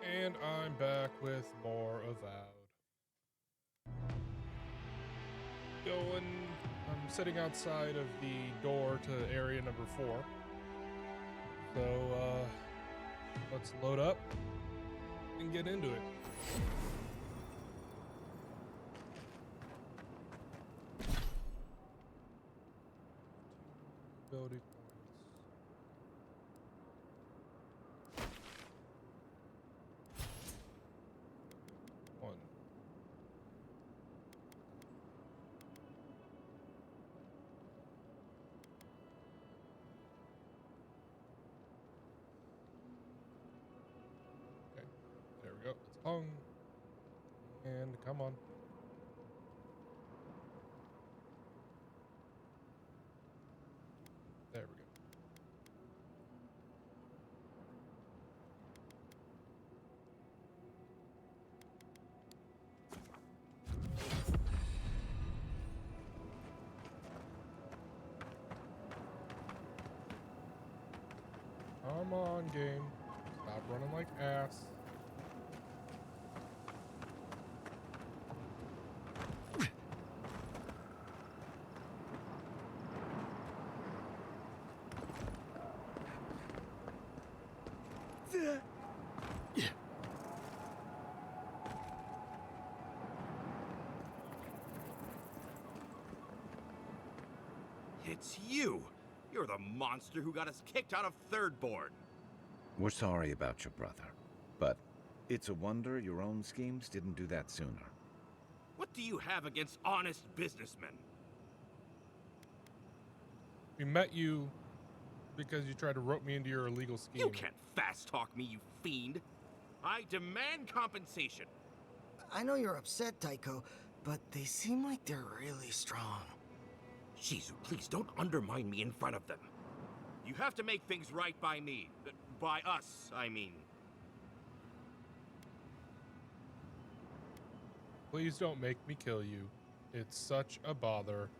And I'm back with more Avowed. I'm sitting outside of the door to area number 4. So, let's load up and get into it. Ability points. One. Okay, there we go. It's hung. And come on. There we go. Come on, game. Stop running like ass. It's you! You're the monster who got us kicked out of Third Board. We're sorry about your brother, but it's a wonder your own schemes didn't do that sooner. What do you have against honest businessmen? We met you because you tried to rope me into your illegal scheme. You can't fast-talk me, you fiend! I demand compensation! I know you're upset, Tycho, but they seem like they're really strong. Shizu, please don't undermine me in front of them. You have to make things right by me. By us, I mean. Please don't make me kill you. It's such a bother.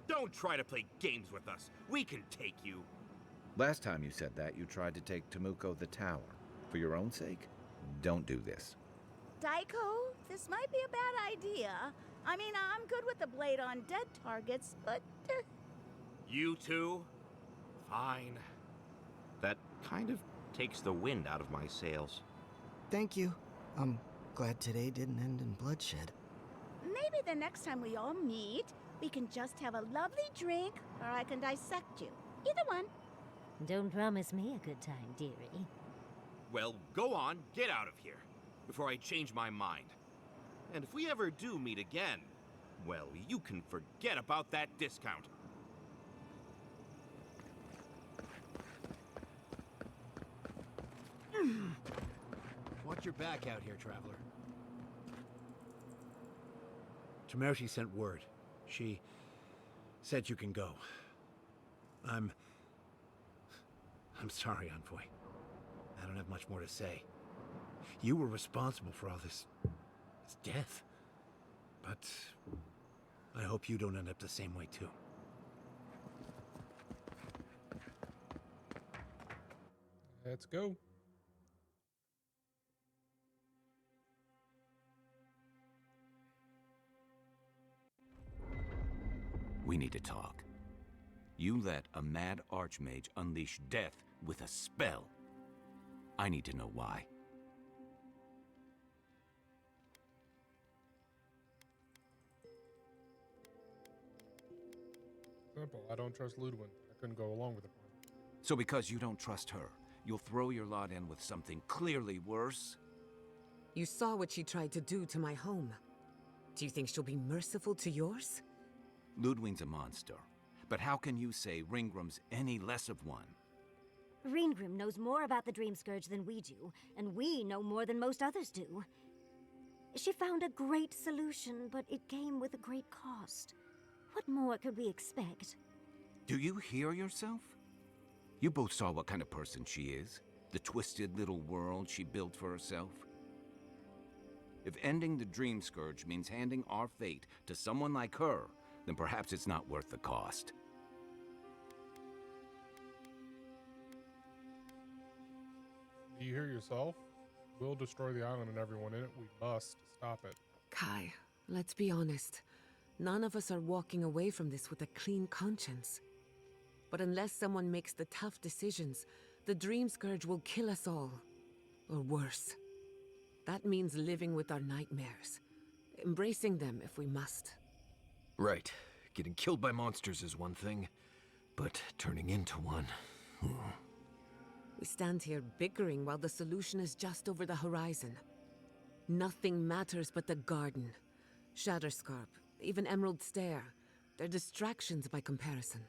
Don't try to play games with us. We can take you. Last time you said that, you tried to take Temuco the tower. For your own sake, don't do this. Daiko, this might be a bad idea. I mean, I'm good with the blade on dead targets, but... You two? Fine. That kind of takes the wind out of my sails. Thank you. I'm glad today didn't end in bloodshed. Maybe the next time we all meet, we can just have a lovely drink, or I can dissect you. Either one. Don't promise me a good time, dearie. Well, go on, get out of here, before I change my mind. And if we ever do meet again, well, you can forget about that discount. Watch your back out here, traveler. Tomershi sent word. She said you can go. I'm sorry, Envoy. I don't have much more to say. You were responsible for all this death. But I hope you don't end up the same way, too. Let's go. We need to talk. You let a mad archmage unleash death with a spell. I need to know why. Simple. I don't trust Ludwin. I couldn't go along with it. So because you don't trust her, you'll throw your lot in with something clearly worse? You saw what she tried to do to my home. Do you think she'll be merciful to yours? Ludwig's a monster. But how can you say Ringgrim's any less of one? Ringgrim knows more about the Dream Scourge than we do, and we know more than most others do. She found a great solution, but it came with a great cost. What more could we expect? Do you hear yourself? You both saw what kind of person she is. The twisted little world she built for herself. If ending the Dream Scourge means handing our fate to someone like her, then perhaps it's not worth the cost. Do you hear yourself? We'll destroy the island and everyone in it. We must stop it. Kai, let's be honest. None of us are walking away from this with a clean conscience. But unless someone makes the tough decisions, the Dream Scourge will kill us all. Or worse. That means living with our nightmares. Embracing them if we must. Right. Getting killed by monsters is one thing, but turning into one... We stand here bickering while the solution is just over the horizon. Nothing matters but the garden. Shatterscarp, even Emerald Stair. They're distractions by comparison.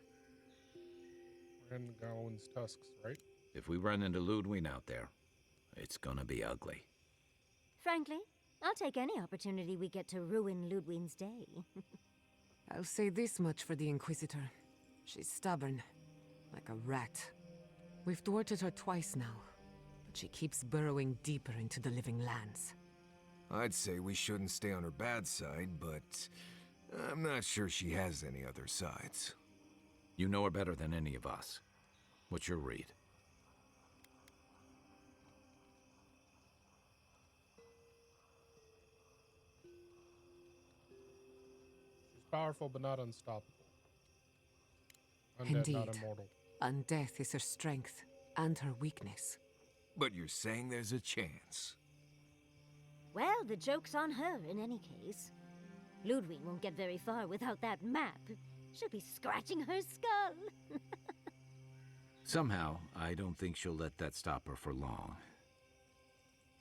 We're in Gawain's tusks, right? If we run into Ludwig out there, it's gonna be ugly. Frankly, I'll take any opportunity we get to ruin Ludwig's day. I'll say this much for the Inquisitor. She's stubborn, like a rat. We've thwarted her twice now, but she keeps burrowing deeper into the living lands. I'd say we shouldn't stay on her bad side, but I'm not sure she has any other sides. You know her better than any of us. What's your read? She's powerful, but not unstoppable. Undead, Indeed. not immortal. Undeath is her strength and her weakness. But you're saying there's a chance. Well, the joke's on her in any case. Ludwig won't get very far without that map. She'll be scratching her skull. Somehow, I don't think she'll let that stop her for long.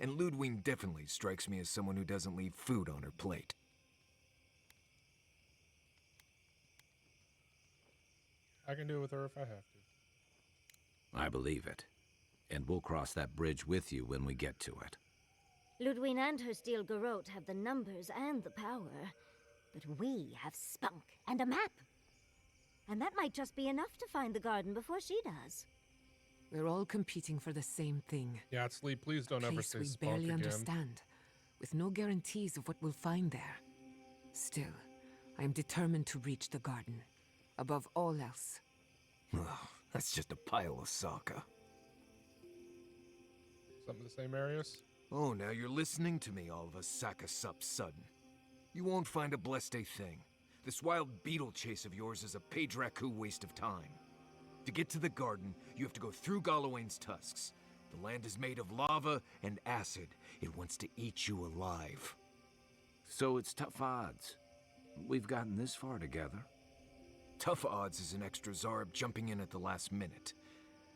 And Ludwig definitely strikes me as someone who doesn't leave food on her plate. I can do it with her if I have to. I believe it. And we'll cross that bridge with you when we get to it. Ludwig and her steel garrote have the numbers and the power, but we have spunk and a map. And that might just be enough to find the garden before she does. We're all competing for the same thing. Yeah, Sleep, please don't A ever place say we spunk barely again. understand, with no guarantees of what we'll find there. Still, I am determined to reach the garden, above all else. Ugh, that's just a pile of Sokka. Something the same, Arius? Oh, now you're listening to me, all of a Sokka sup sudden. You won't find a blessed a thing. This wild beetle chase of yours is a page raku waste of time. To get to the garden, you have to go through Galawain's tusks. The land is made of lava and acid. It wants to eat you alive. So it's tough odds. We've gotten this far together. Tough odds is an extra Zarb jumping in at the last minute.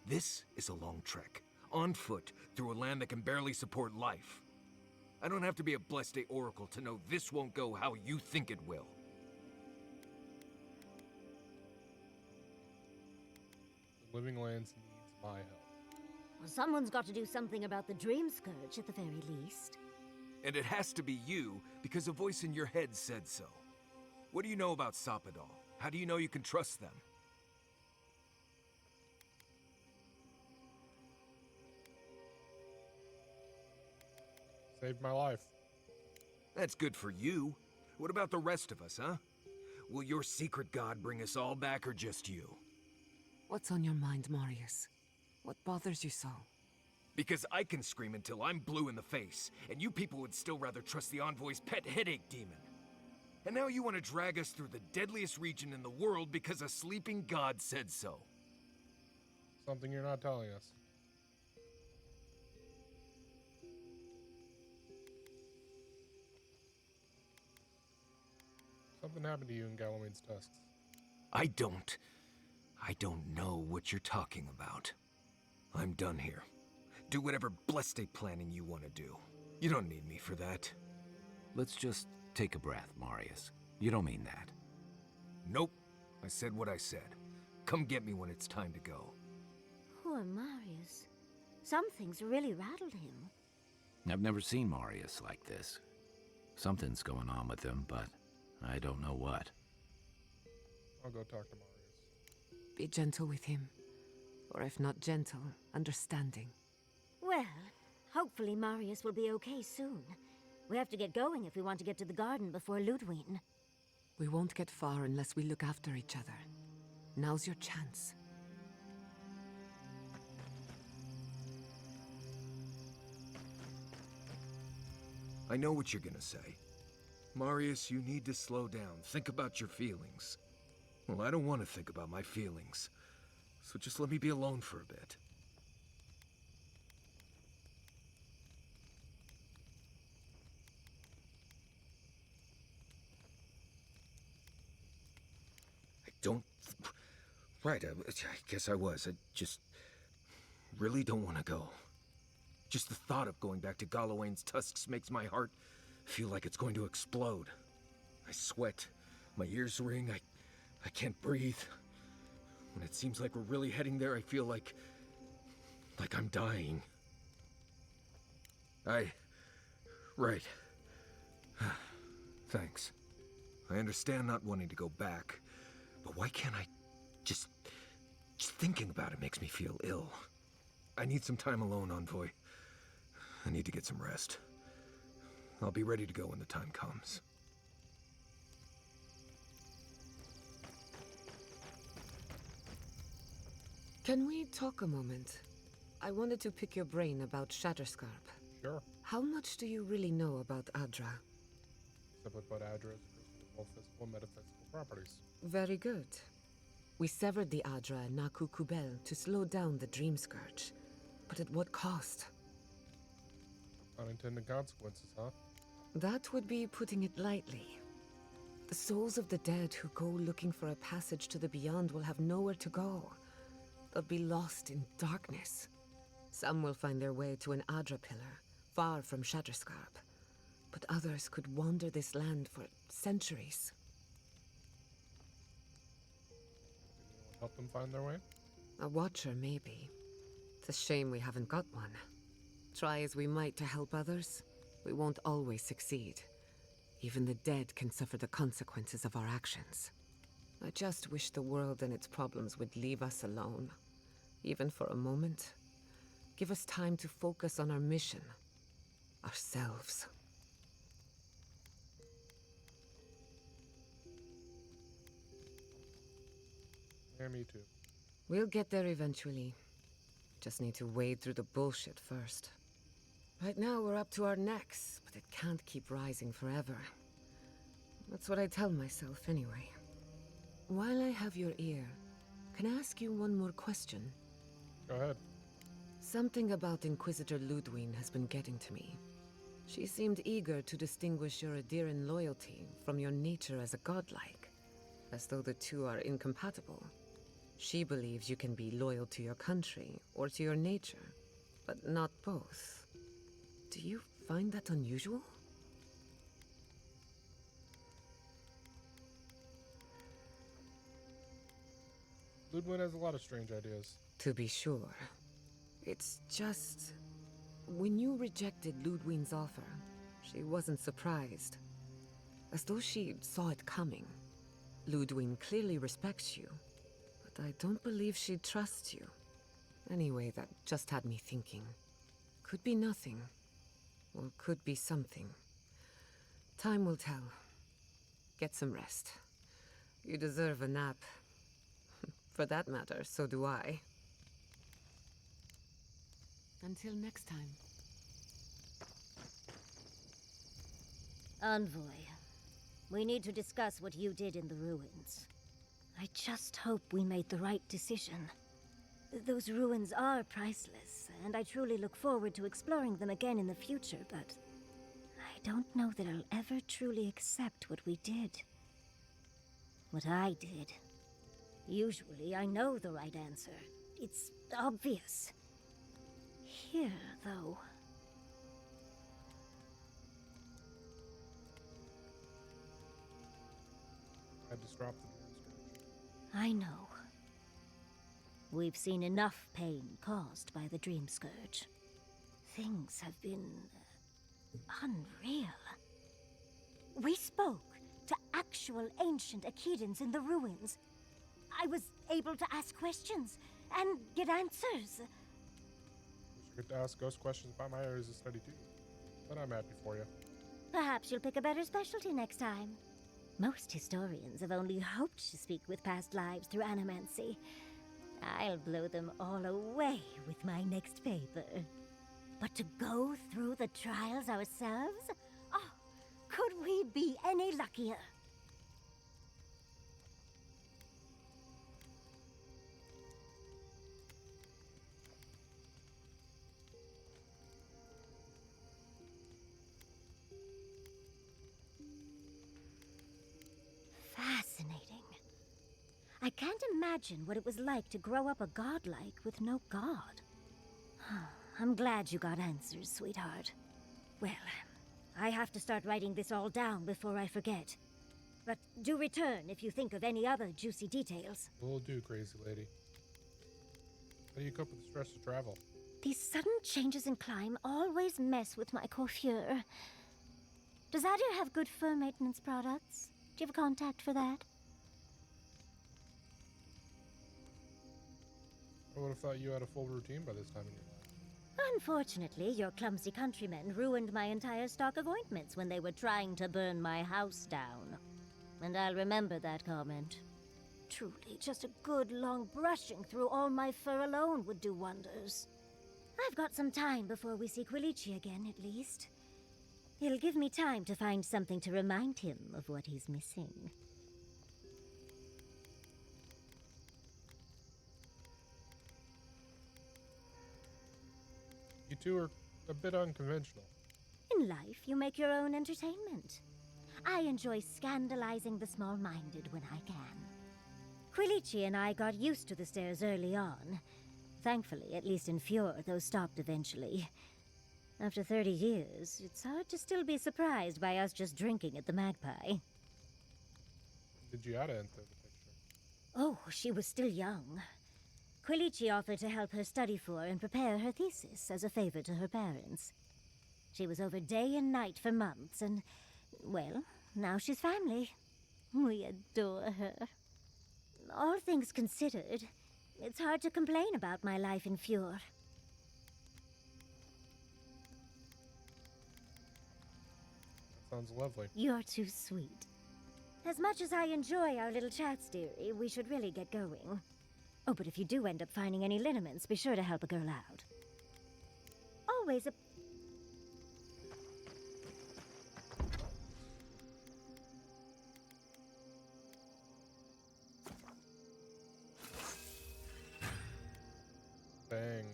This is a long trek, on foot, through a land that can barely support life. I don't have to be a Blessed Day Oracle to know this won't go how you think it will. The Living Lands needs my help. Well, someone's got to do something about the Dream Scourge at the very least. And it has to be you, because a voice in your head said so. What do you know about Soppadal? How do you know you can trust them? Saved my life. That's good for you. What about the rest of us, huh? Will your secret god bring us all back, or just you? What's on your mind, Marius? What bothers you so? Because I can scream until I'm blue in the face, and you people would still rather trust the Envoy's pet headache demon. And now you want to drag us through the deadliest region in the world because a sleeping god said so. Something you're not telling us. Something happened to you in Galawain's tusks. I don't know what you're talking about. I'm done here. Do whatever blessed day planning you want to do. You don't need me for that. Let's just take a breath, Marius. You don't mean that. Nope. I said what I said. Come get me when it's time to go. Poor Marius. Something's really rattled him. I've never seen Marius like this. Something's going on with him, but I don't know what. I'll go talk to Marius. Be gentle with him. Or if not gentle, understanding. Well, hopefully Marius will be okay soon. We have to get going if we want to get to the garden before Ludwig. We won't get far unless we look after each other. Now's your chance. I know what you're gonna say. Marius, you need to slow down. Think about your feelings. Well, I don't want to think about my feelings. So just let me be alone for a bit. I don't... Right, I guess I was. I just really don't want to go. Just the thought of going back to Galawain's tusks makes my heart feel like it's going to explode. I sweat. My ears ring. I can't breathe. When it seems like we're really heading there, I feel like I'm dying. Right. Thanks. I understand not wanting to go back, but why can't I just thinking about it makes me feel ill. I need some time alone, Envoy. I need to get some rest. I'll be ready to go when the time comes. Can we talk a moment? I wanted to pick your brain about Shatterscarp. Sure. How much do you really know about Adra? Except about Adra's both physical and metaphysical properties. Very good. We severed the Adra and Naku Kubel to slow down the Dream Scourge. But at what cost? Unintended consequences, huh? That would be putting it lightly. The souls of the dead who go looking for a passage to the beyond will have nowhere to go. They'll be lost in darkness. Some will find their way to an Adra pillar, far from Shatterscarp. But others could wander this land for centuries. Help them find their way? A watcher, maybe. It's a shame we haven't got one. Try as we might to help others, we won't always succeed. Even the dead can suffer the consequences of our actions. I just wish the world and its problems would leave us alone. Even for a moment. Give us time to focus on our mission. Ourselves. Yeah, me too. We'll get there eventually. Just need to wade through the bullshit first. Right now we're up to our necks, but it can't keep rising forever. That's what I tell myself anyway. While I have your ear, can I ask you one more question? Go ahead. Something about Inquisitor Ludwine has been getting to me. She seemed eager to distinguish your Adiran loyalty from your nature as a godlike, as though the two are incompatible. She believes you can be loyal to your country or to your nature, but not both. Do you find that unusual? Ludwig has a lot of strange ideas. To be sure. It's just... when you rejected Ludwine's offer, she wasn't surprised. As though she saw it coming. Ludwine clearly respects you, but I don't believe she trusts you. Anyway, that just had me thinking. Could be nothing, or could be something. Time will tell. Get some rest. You deserve a nap. For that matter, so do I. Until next time. Envoy, we need to discuss what you did in the ruins. I just hope we made the right decision. Those ruins are priceless, and I truly look forward to exploring them again in the future, but I don't know that I'll ever truly accept what we did. What I did. Usually, I know the right answer. It's obvious. Here, though... I just dropped the Dream Scourge. I know. We've seen enough pain caused by the Dream Scourge. Things have been... unreal. We spoke to actual ancient Akedans in the ruins. I was able to ask questions and get answers. You get to ask ghost questions about my areas of study too. But I'm happy for you. Perhaps you'll pick a better specialty next time. Most historians have only hoped to speak with past lives through animancy. I'll blow them all away with my next paper. But to go through the trials ourselves? Oh, could we be any luckier? Fascinating. I can't imagine what it was like to grow up a godlike with no god. I'm glad you got answers, sweetheart. Well, I have to start writing this all down before I forget. But do return if you think of any other juicy details. Will do, crazy lady. How do you cope with the stress of travel? These sudden changes in climate always mess with my coiffure. Does Adir have good fur maintenance products? Do you have a contact for that? I would have thought you had a full routine by this time in your life. Unfortunately, your clumsy countrymen ruined my entire stock of ointments when they were trying to burn my house down. And I'll remember that comment. Truly, just a good long brushing through all my fur alone would do wonders. I've got some time before we see Quilici again, at least. It'll give me time to find something to remind him of what he's missing. You two are a bit unconventional. In life, you make your own entertainment. I enjoy scandalizing the small-minded when I can. Quilici and I got used to the stairs early on. Thankfully, at least in Fjord, those stopped eventually. After 30 years, it's hard to still be surprised by us just drinking at the Magpie. Did Giada enter the picture? Oh, she was still young. Quilici offered to help her study for and prepare her thesis as a favor to her parents. She was over day and night for months, and, well, now she's family. We adore her. All things considered, it's hard to complain about my life in Fjord. That sounds lovely. You're too sweet. As much as I enjoy our little chats, dearie, we should really get going. Oh, but if you do end up finding any liniments, be sure to help a girl out. Always a... Bang.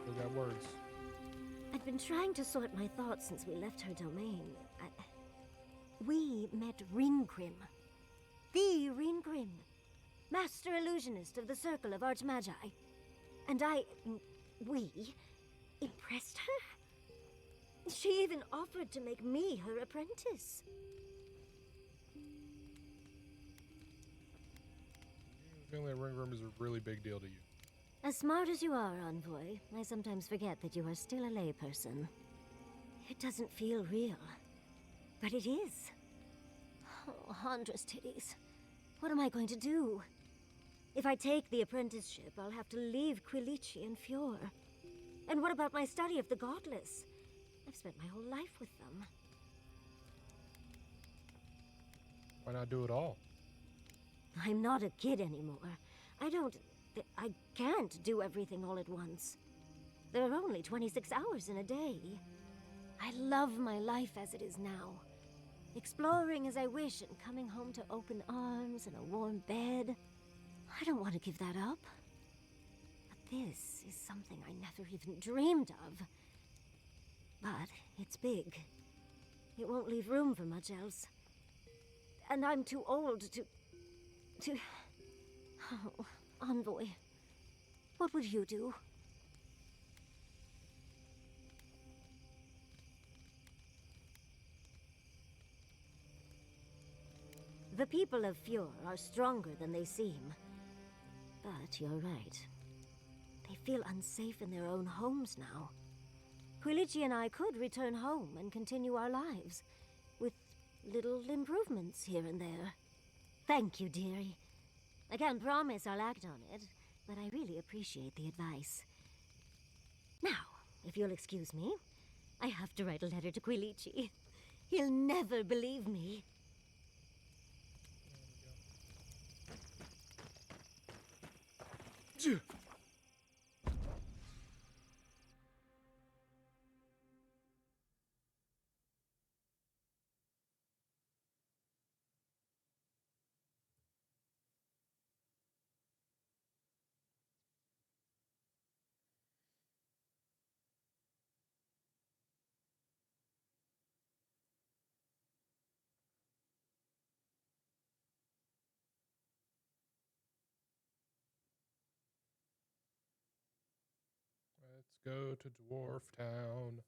Still got words. I've been trying to sort my thoughts since we left her domain. We met Ringrim. The Ringrim. Master illusionist of the Circle of Archmagi. And we impressed her? She even offered to make me her apprentice. Feeling that ring room is a really big deal to you. As smart as you are, Envoy, I sometimes forget that you are still a layperson. It doesn't feel real, but it is. Oh, Handra's titties. What am I going to do? If I take the apprenticeship, I'll have to leave Quilici and Fjord. And what about my study of the Godless? I've spent my whole life with them. Why not do it all? I'm not a kid anymore. I can't do everything all at once. There are only 26 hours in a day. I love my life as it is now. Exploring as I wish and coming home to open arms and a warm bed. I don't want to give that up. But this is something I never even dreamed of. But it's big. It won't leave room for much else. And I'm too old to... Oh, Envoy, what would you do? The people of Fjord are stronger than they seem. But you're right. They feel unsafe in their own homes now. Quilici and I could return home and continue our lives, with little improvements here and there. Thank you, dearie. I can't promise I'll act on it, but I really appreciate the advice. Now, if you'll excuse me, I have to write a letter to Quilici. He'll never believe me. Let's go to Dwarf Town.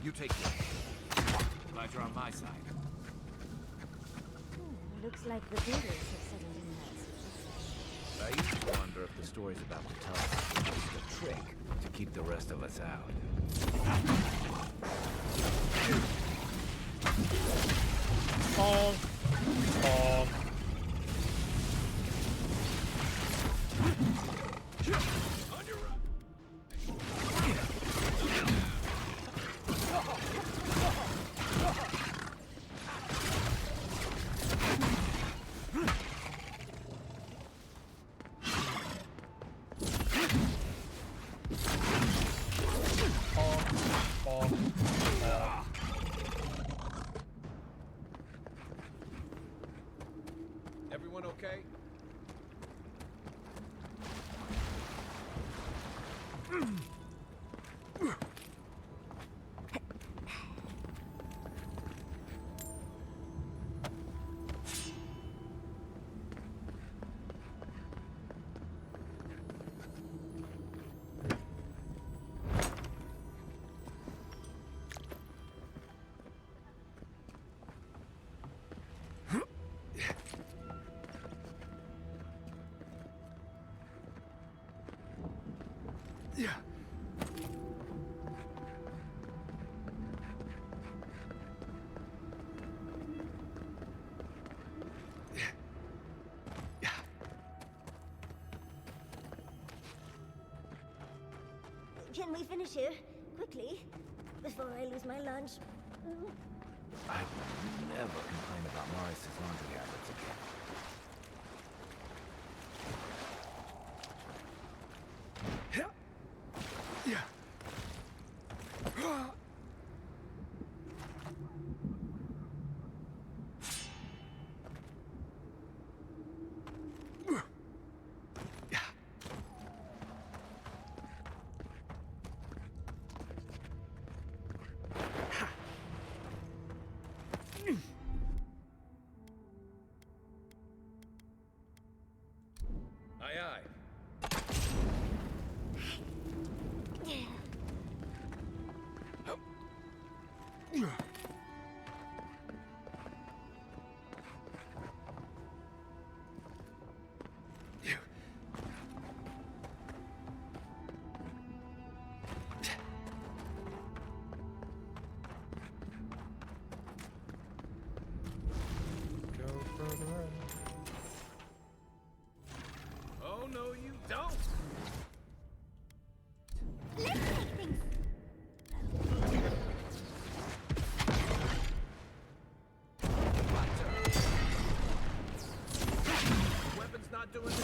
You take this. Glad you're on my side. Looks like the builders have settled in nicely. I used to wonder if the stories about the tunnel were just a trick to keep the rest of us out. Bonk. Bonk. On your right. Everyone okay? Yeah. Can we finish here? Quickly? Before I lose my lunch. I'd never complain about Morris's laundry habits again. Aye, aye. Go further in. Oh, no, you don't. Let's make things. The weapon's not doing the job.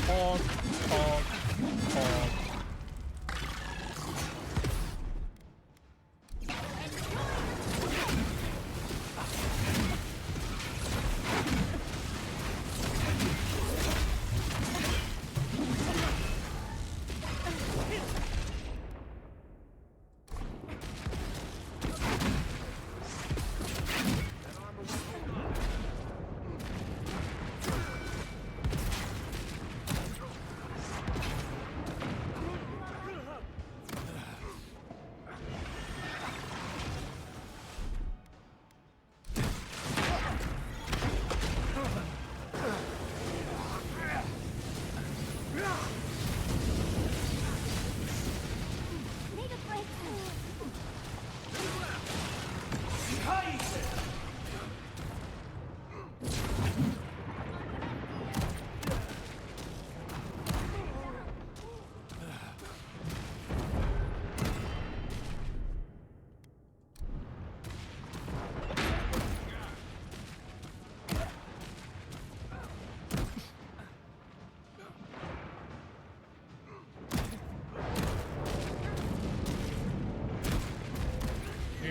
Bonk. Bonk. Bonk.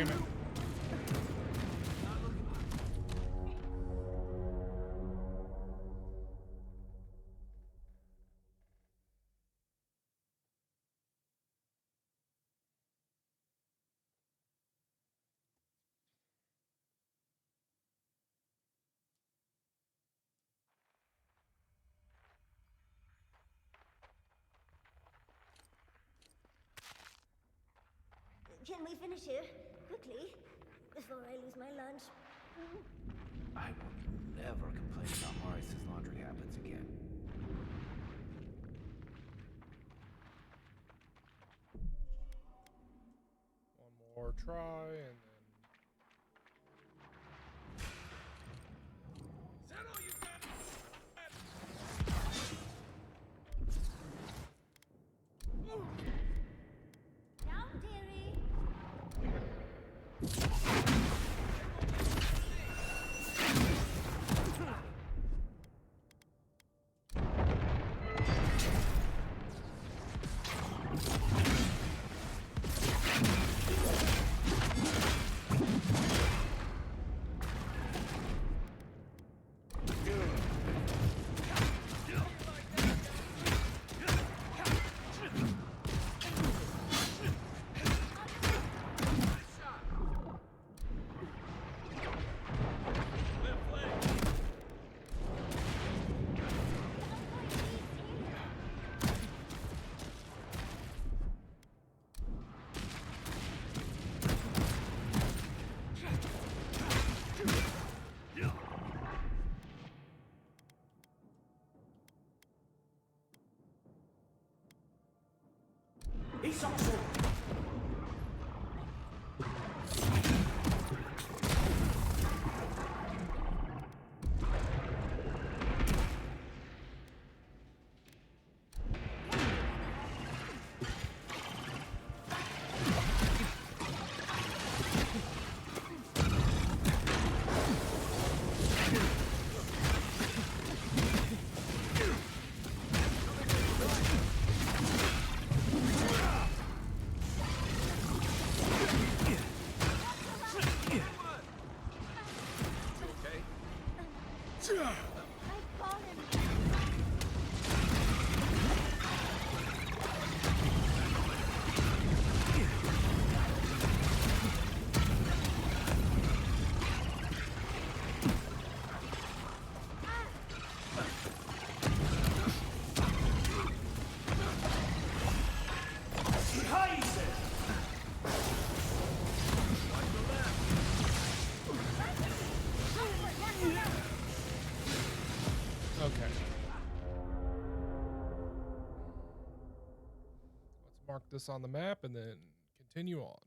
damn it. Can we finish here? Quickly, before I lose my lunch. I will never complain about Morris's laundry habits again. One more try, and then... Down, dearie. He's also... Okay. Let's mark this on the map and then continue on.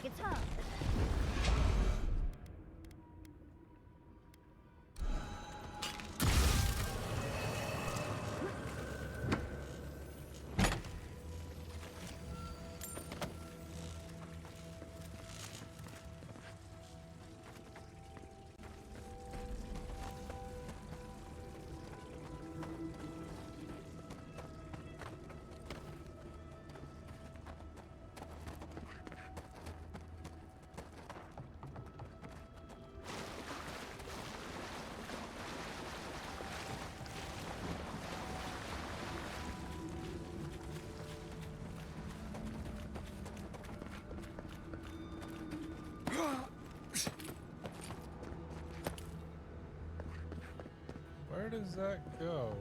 it's hard. Where does that go?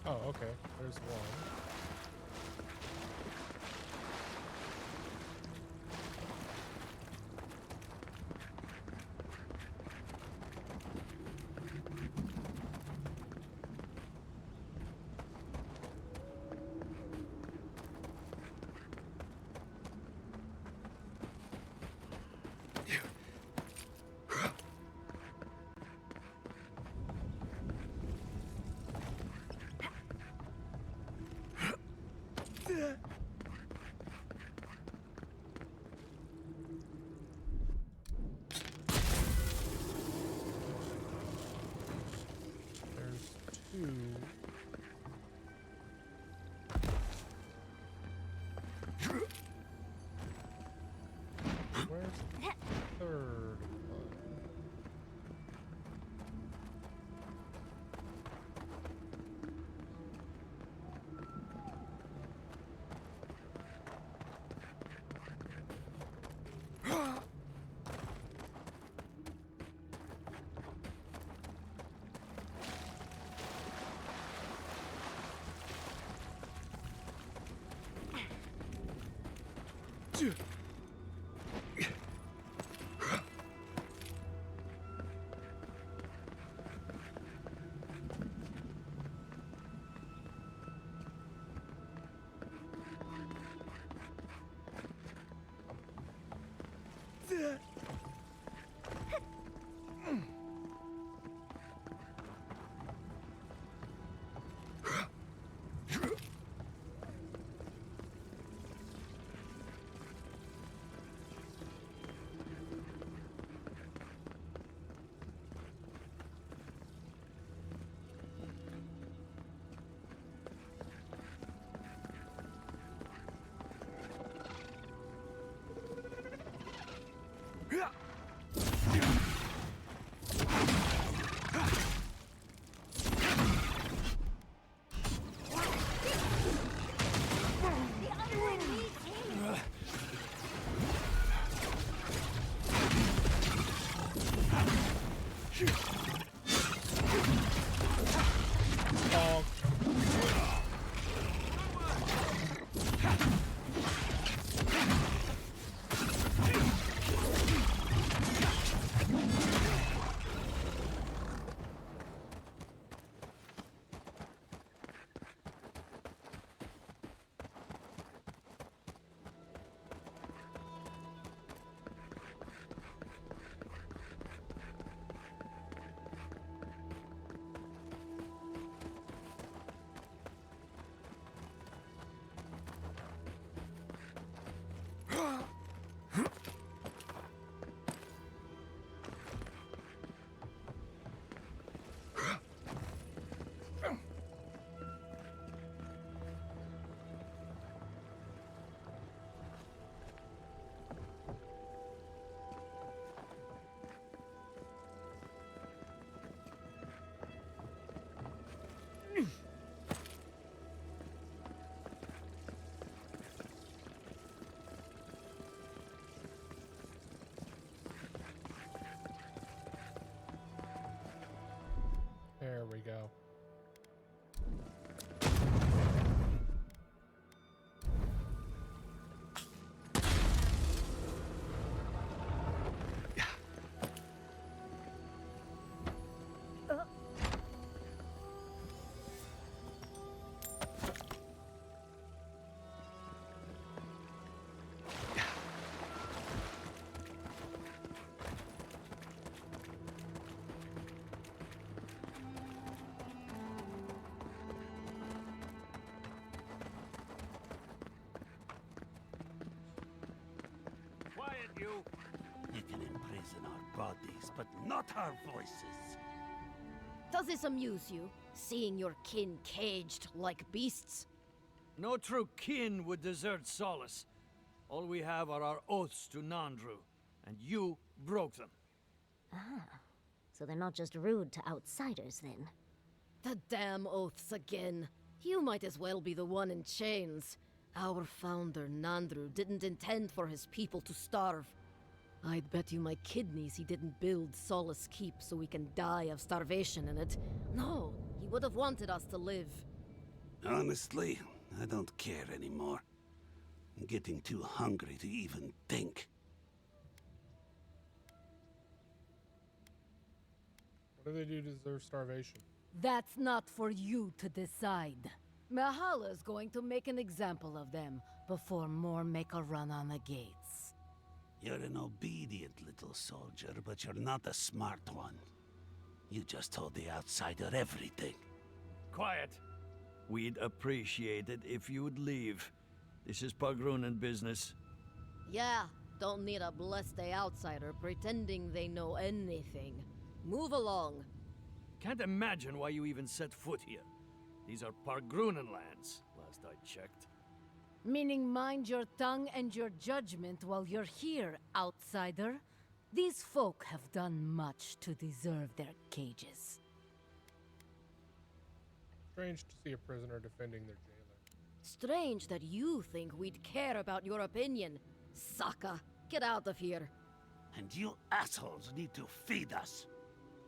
Oh, okay. There's one. There's two. Where's the third one? you? You can imprison our bodies, but not our voices. Does this amuse you, seeing your kin caged like beasts? No true kin would desert Solace. All we have are our oaths to Nandru, and you broke them. Ah, so they're not just rude to outsiders, then. The damn oaths again. You might as well be the one in chains. Our founder, Nandru, didn't intend for his people to starve. I'd bet you my kidneys he didn't build Solace Keep so we can die of starvation in it. No, he would have wanted us to live. Honestly, I don't care anymore. I'm getting too hungry to even think. What do they do to deserve starvation? That's not for you to decide. Mahala is going to make an example of them before more make a run on the gates. You're an obedient little soldier, but you're not a smart one. You just told the outsider everything. Quiet. We'd appreciate it if you would leave. This is Pargrunen business. Yeah, don't need a blessed outsider pretending they know anything. Move along. Can't imagine why you even set foot here. These are Pargrunen lands, last I checked. Meaning mind your tongue and your judgment while you're here, outsider. These folk have done much to deserve their cages. Strange to see a prisoner defending their jailer. Strange that you think we'd care about your opinion. Saka, get out of here. And you assholes need to feed us.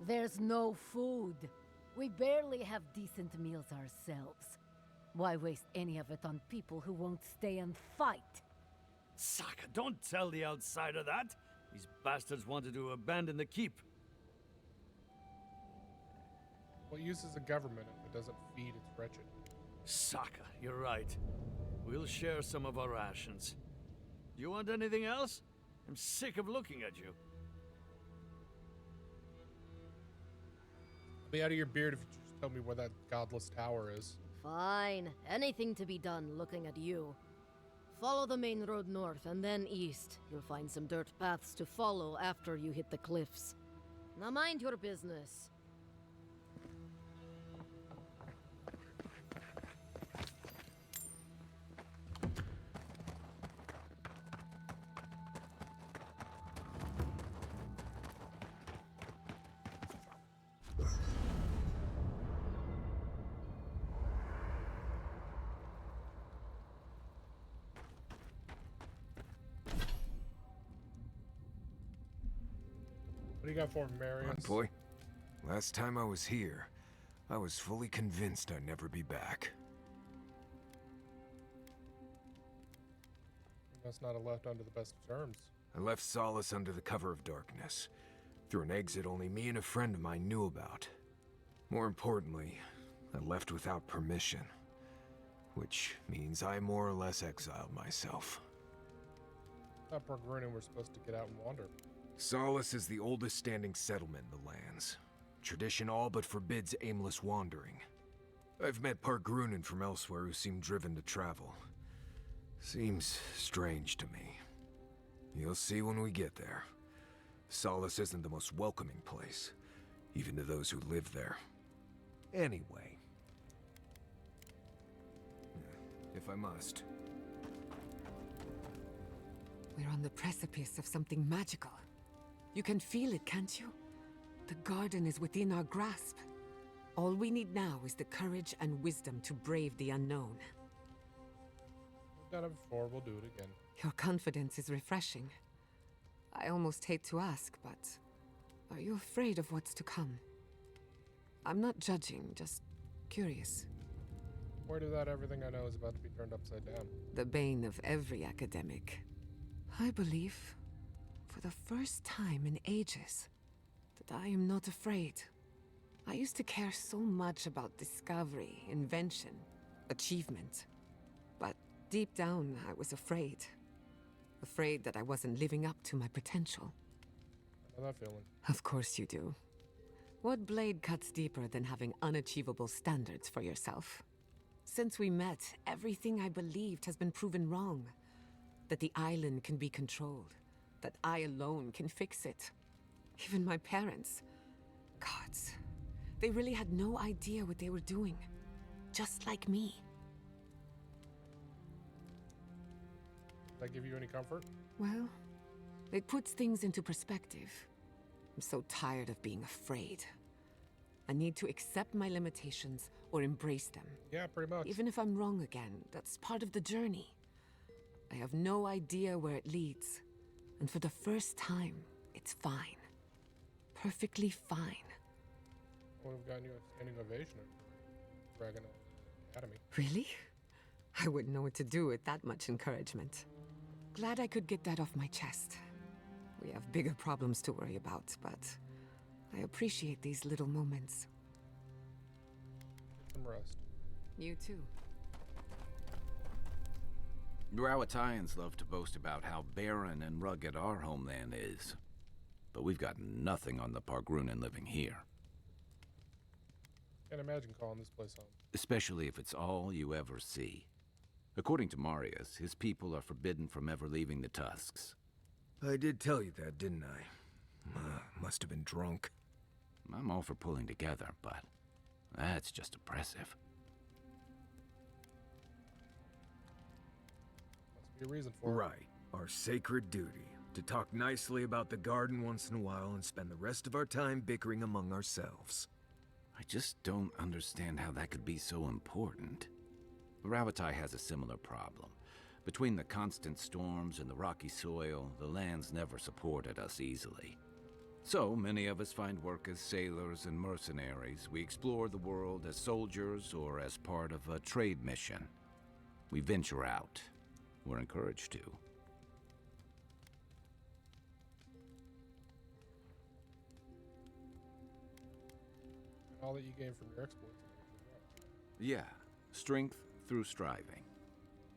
There's no food. We barely have decent meals ourselves. Why waste any of it on people who won't stay and fight? Saka, don't tell the outsider that. These bastards wanted to abandon the keep. What use is a government if it doesn't feed its wretched? Saka, you're right. We'll share some of our rations. Do you want anything else? I'm sick of looking at you. I'll be out of your beard if you just tell me where that godless tower is. Fine. Anything to be done looking at you. Follow the main road north and then east. You'll find some dirt paths to follow after you hit the cliffs. Now mind your business. What do you got for me, Marius? Boy, last time I was here, I was fully convinced I'd never be back. You must not have left under the best of terms. I left Solace under the cover of darkness, through an exit only me and a friend of mine knew about. More importantly, I left without permission, which means I more or less exiled myself. I thought Pargrunen were supposed to get out and wander. Solace is the oldest standing settlement in the lands. Tradition all but forbids aimless wandering. I've met Pargrunen from elsewhere who seem driven to travel. Seems strange to me. You'll see when we get there. Solace isn't the most welcoming place, even to those who live there. Anyway. If I must. We're on the precipice of something magical. You can feel it, can't you? The garden is within our grasp. All we need now is the courage and wisdom to brave the unknown. We've done it before, we'll do it again. Your confidence is refreshing. I almost hate to ask, but are you afraid of what's to come? I'm not judging, just curious. Where did that everything I know is about to be turned upside down? The bane of every academic. I believe, for the first time in ages, that I am not afraid. I used to care so much about discovery, invention, achievement. But deep down, I was afraid. Afraid that I wasn't living up to my potential. I know that feeling. Of course you do. What blade cuts deeper than having unachievable standards for yourself? Since we met, everything I believed has been proven wrong. That the island can be controlled. that I alone can fix it. Even my parents. Gods. They really had no idea what they were doing. Just like me. Does that give you any comfort? Well, it puts things into perspective. I'm so tired of being afraid. I need to accept my limitations or embrace them. Yeah, pretty much. Even if I'm wrong again, that's part of the journey. I have no idea where it leads. And for the first time, it's fine. Perfectly fine. I would have gotten you a standing ovation at Dragon Academy. Really? I wouldn't know what to do with that much encouragement. Glad I could get that off my chest. We have bigger problems to worry about, but I appreciate these little moments. Get some rest. You too. Rawatayans love to boast about how barren and rugged our homeland is. But we've got nothing on the Pargrunan living here. Can't imagine calling this place home. Especially if it's all you ever see. According to Marius, his people are forbidden from ever leaving the Tusks. I did tell you that, didn't I? Must have been drunk. I'm all for pulling together, but that's just oppressive. Must be a reason for it. Right. Our sacred duty. To talk nicely about the garden once in a while and spend the rest of our time bickering among ourselves. I just don't understand how that could be so important. Ravatai has a similar problem. Between the constant storms and the rocky soil, the lands never supported us easily. So, many of us find work as sailors and mercenaries. We explore the world as soldiers or as part of a trade mission. We venture out. We're encouraged to. All that you gain from your exploits. Yeah, strength through striving.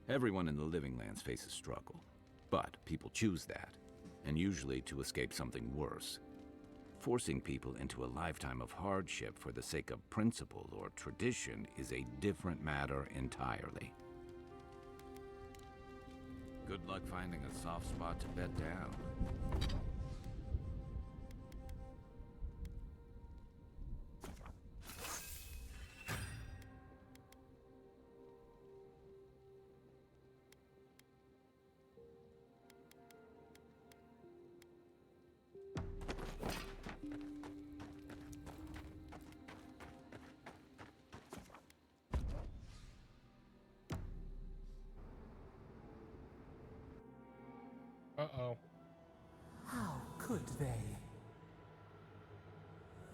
Everyone in the Living Lands faces struggle, but people choose that, and usually to escape something worse. Forcing people into a lifetime of hardship for the sake of principle or tradition is a different matter entirely. Good luck finding a soft spot to bed down. Uh-oh. How could they?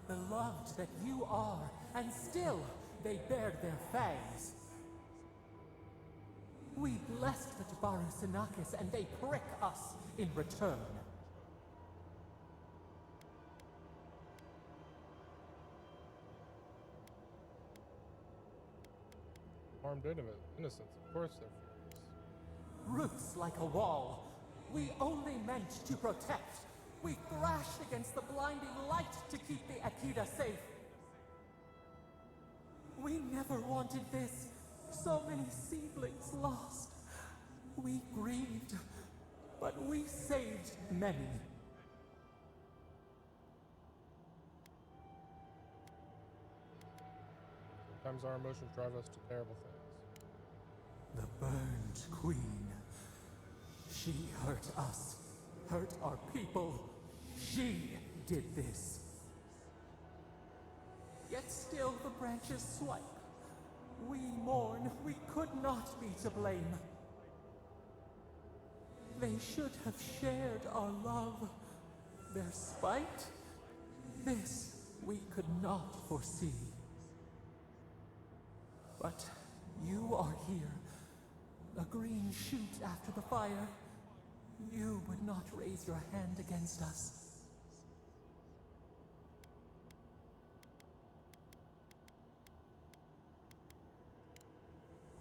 Beloved that you are, and still they bared their fangs. We blessed the Jabaru Sinakis, and they prick us in return. Harmed innocents, of course they're furious. Roots like a wall. We only meant to protect. We thrashed against the blinding light to keep the Akita safe. We never wanted this. So many seedlings lost. We grieved, but we saved many. Sometimes our emotions drive us to terrible things. The burned queen. She hurt us, hurt our people. She did this. Yet still the branches swipe. We mourn, we could not be to blame. They should have shared our love. Their spite? This we could not foresee. But you are here. A green shoot after the fire. You would not raise your hand against us.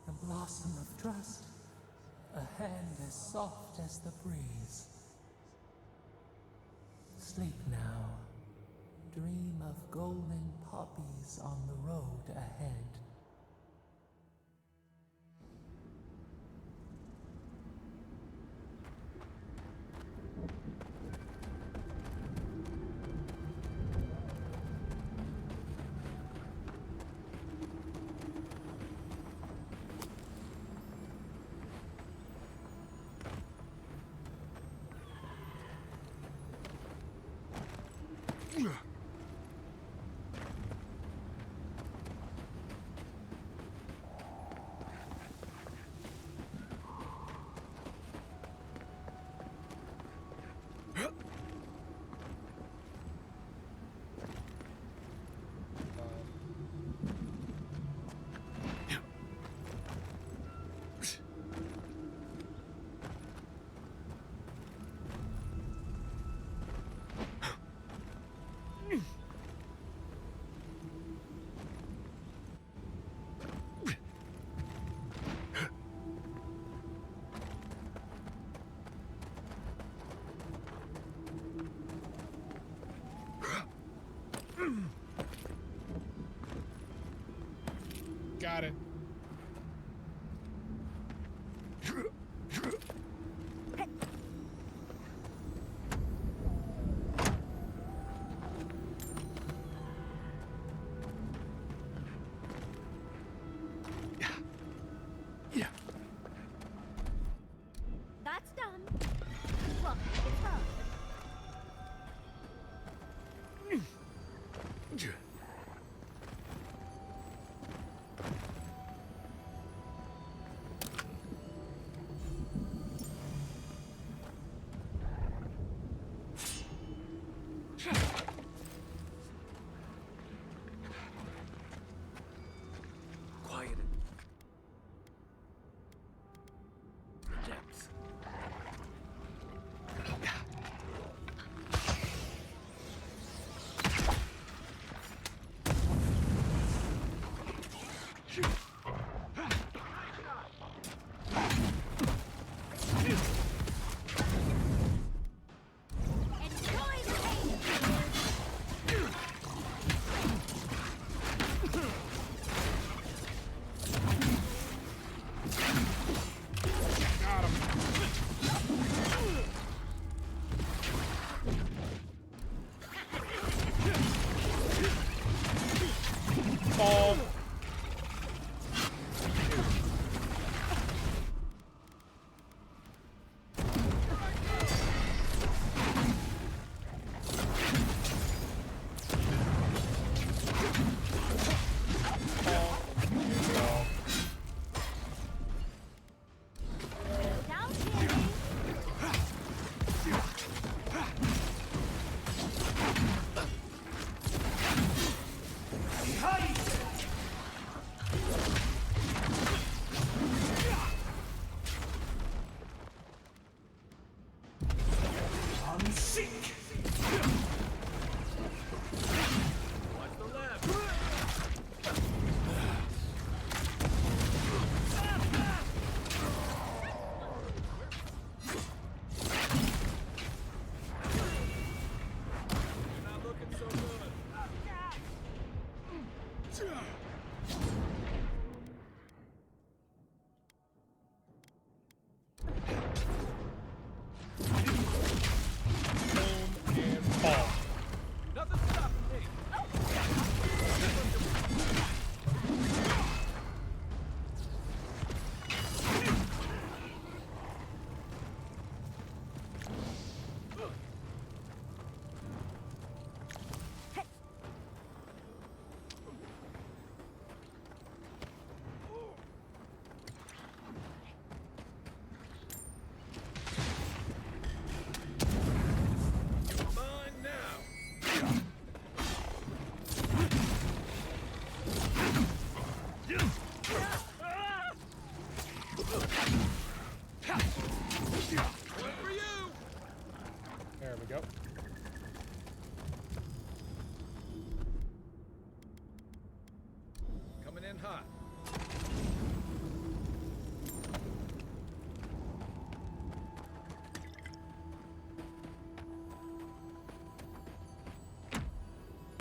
The blossom of trust. A hand as soft as the breeze. Sleep now. Dream of golden poppies on the road ahead. Got it. That's done. Look, it's her. Quiet it. Depth. Fall. There we go. Coming in hot.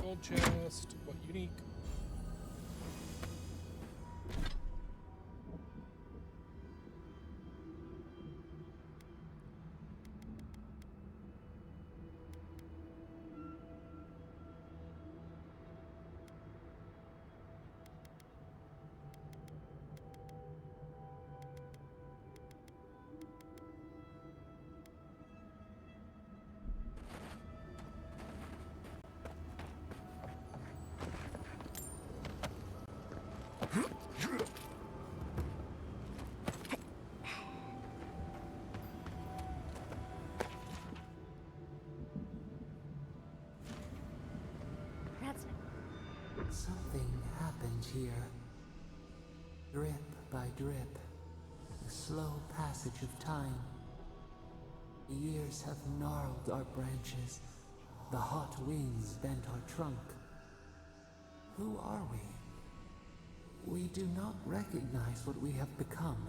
Gold chest. What unique? here. Drip by drip, the slow passage of time. The years have gnarled our branches. The hot winds bent our trunk. Who are we? We do not recognize what we have become.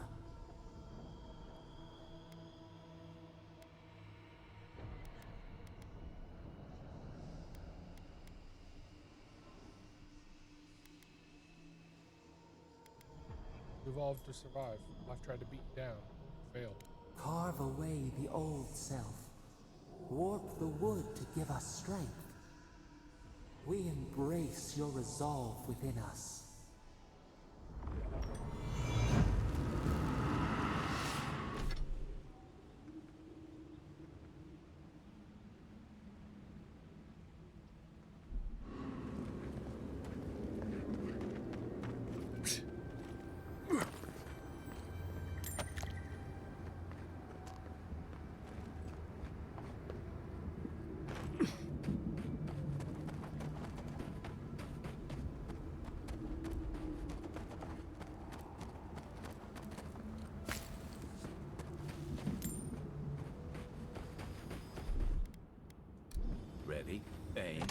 You evolved to survive. Life tried to beat you down. Failed. Carve away the old self. Warp the wood to give us strength. We embrace your resolve within us. Ready? Aim.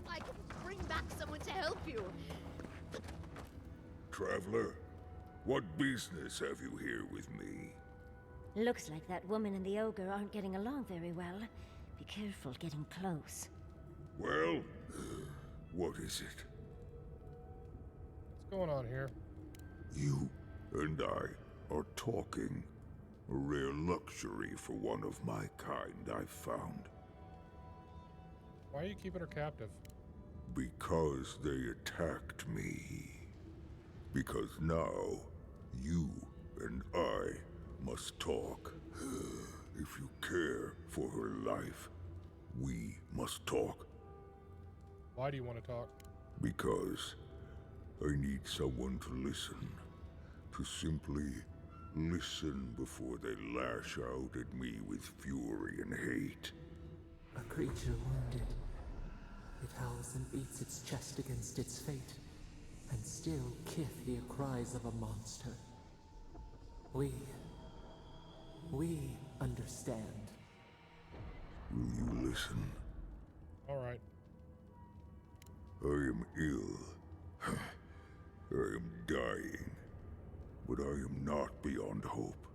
I can bring back someone to help you. Traveler, what business have you here with me? Looks like that woman and the ogre aren't getting along very well. Be careful getting close. Well, what is it? What's going on here? You and I are talking. A rare luxury for one of my kind, I found. Why are you keeping her captive? Because they attacked me. Because now, you and I must talk. If you care for her life, we must talk. Why do you want to talk? Because I need someone to listen. To simply listen before they lash out at me with fury and hate. A creature wounded. It howls and beats its chest against its fate, and still kith hear cries of a monster. We understand. Will you listen? All right. I am ill. I am dying. But I am not beyond hope.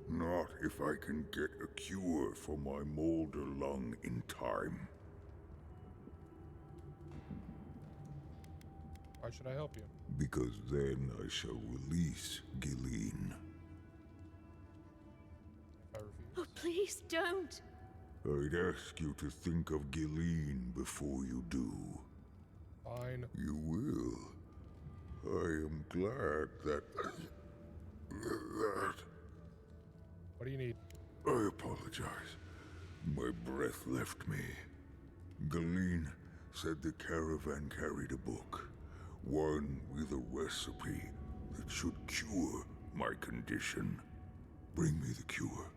Not if I can get a cure for my molder lung in time. Why should I help you? Because then I shall release Gilleen. If I refuse? Oh, please don't. I'd ask you to think of Gilleen before you do. Fine. You will. I am glad that... What do you need? I apologize. My breath left me. Gilleen said the caravan carried a book. One with a recipe that should cure my condition. Bring me the cure.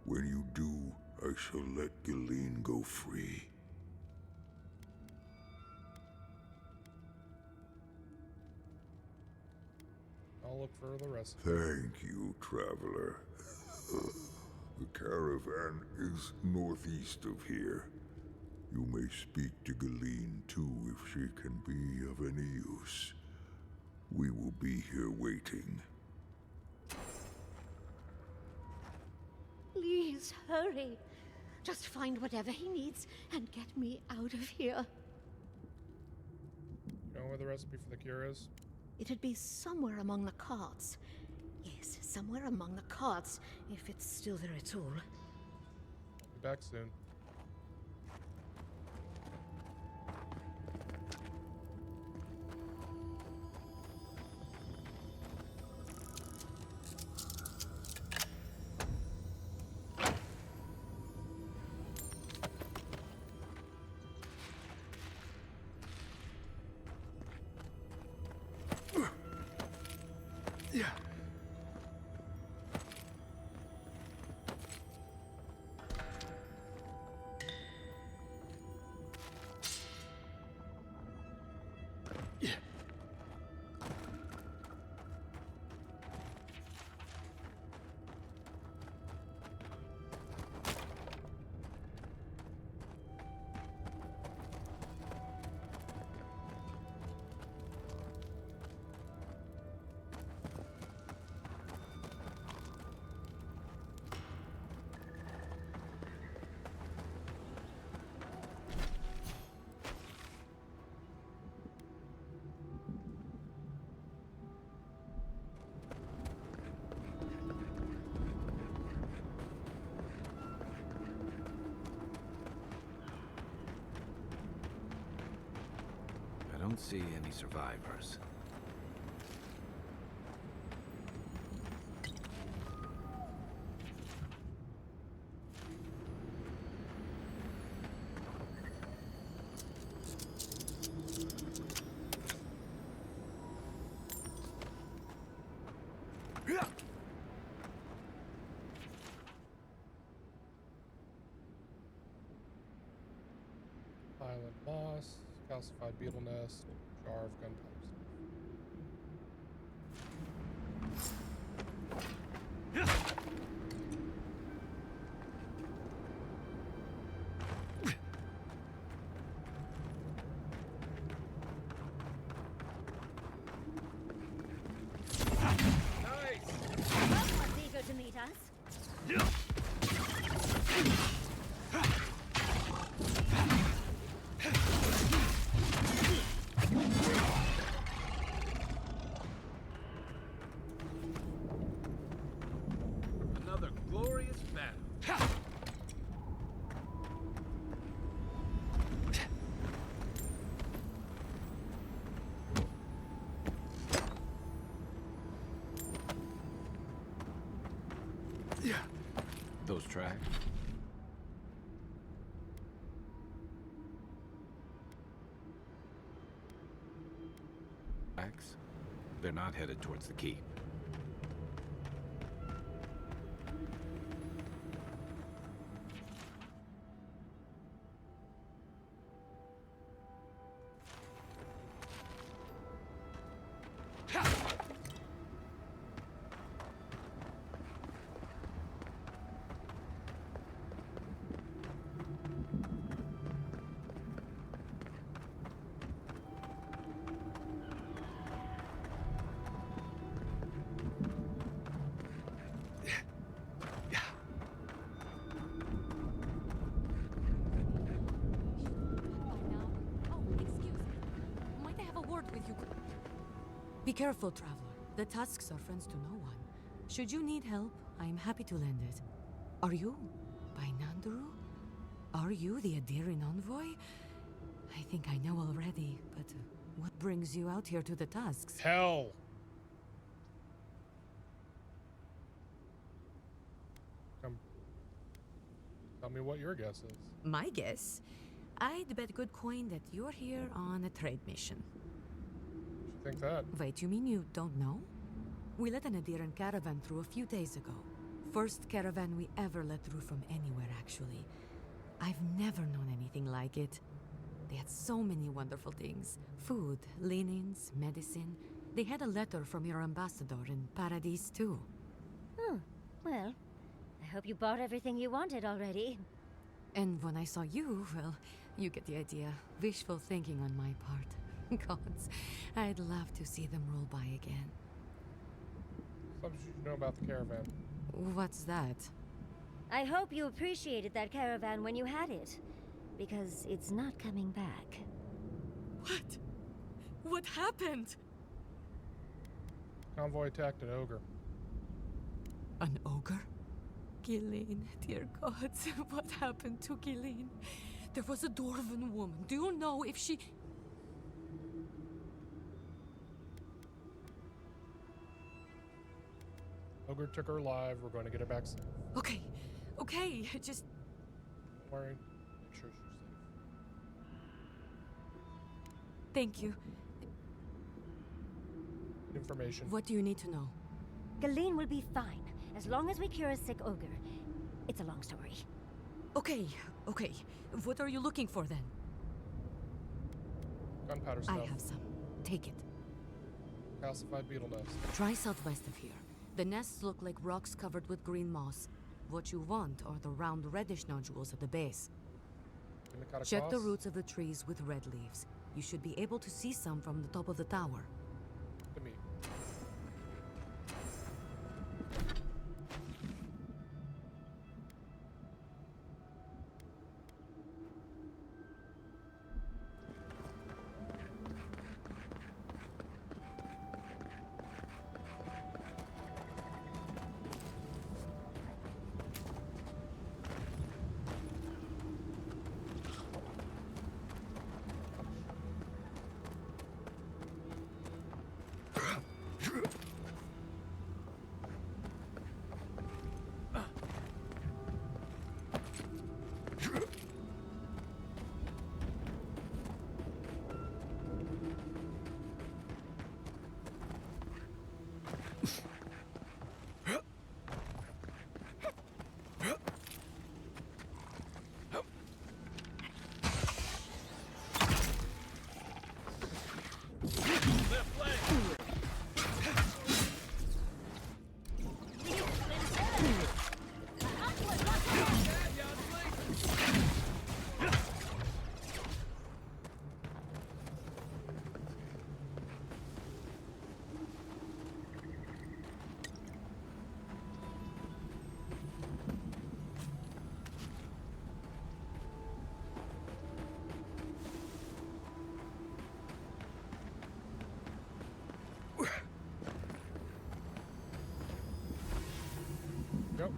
When you do, I shall let Gilleen go free. I'll look for the recipe. Thank you, traveler. The caravan is northeast of here. You may speak to Gilleen too if she can be of any use. We will be here waiting. Please, hurry. Just find whatever he needs and get me out of here. You know where the recipe for the cure is? It'd be somewhere among the carts. Yes, somewhere among the carts, if it's still there at all. I'll be back soon. Yeah. I don't see any survivors. Island moss, calcified beetle nest, jar of gunpowder. Someone's eager to meet us. Another glorious battle. Yeah. Those tracks? Tracks? They're not headed towards the keep. Be careful, traveler. The tusks are friends to no one. Should you need help, I'm happy to lend it. Are you by Nandru? Are you the Adiran envoy? I think I know already, but what brings you out here to the tusks? Hell! Come. Tell me what your guess is. My guess? I'd bet good coin that you're here on a trade mission. Think that? Wait, you mean you don't know? We let an Adiran caravan through a few days ago. First caravan we ever let through from anywhere, actually. I've never known anything like it. They had so many wonderful things. Food, linens, medicine. They had a letter from your ambassador in Paradise, too. Oh, well, I hope you bought everything you wanted already. And when I saw you, well, you get the idea. Wishful thinking on my part. Gods, I'd love to see them roll by again. Something you know about the caravan. What's that? I hope you appreciated that caravan when you had it, because it's not coming back. What? What happened? Convoy attacked an ogre. An ogre? Gilleen, dear gods, what happened to Gilleen? There was a dwarven woman. Do you know if she... Ogre took her alive. We're going to get her back safe. Okay, okay, just... Don't worry. Make sure she's safe. Thank you. Information. What do you need to know? Gilleen will be fine, as long as we cure a sick ogre. It's a long story. Okay, okay. What are you looking for then? Gunpowder I stuff. have some. Take it. Calcified beetle nest. Try southwest of here. The nests look like rocks covered with green moss. What you want are the round reddish nodules at the base. Check the roots of the trees with red leaves. You should be able to see some from the top of the tower. To me. Go.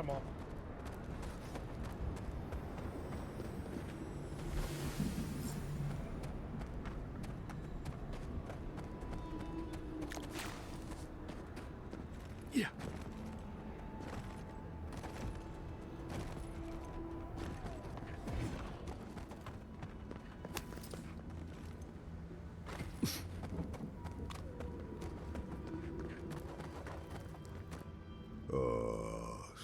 Come on. Yeah.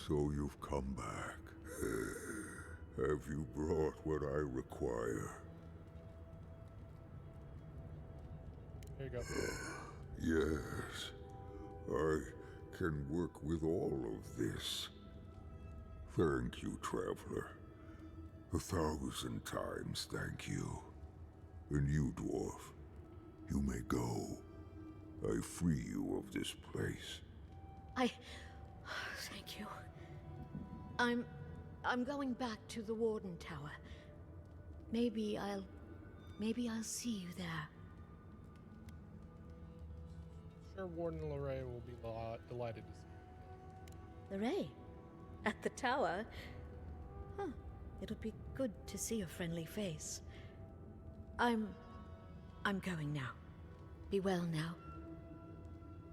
So you've come back. Have you brought what I require? There you go. Yes. I can work with all of this. Thank you, traveler. 1,000 times thank you. And you, dwarf, you may go. I free you of this place. Thank you. I'm going back to the Warden Tower. Maybe I'll see you there. Sure, Warden Lorray will be delighted to see you. Lorray? At the tower? Huh. It'll be good to see a friendly face. I'm going now. Be well now.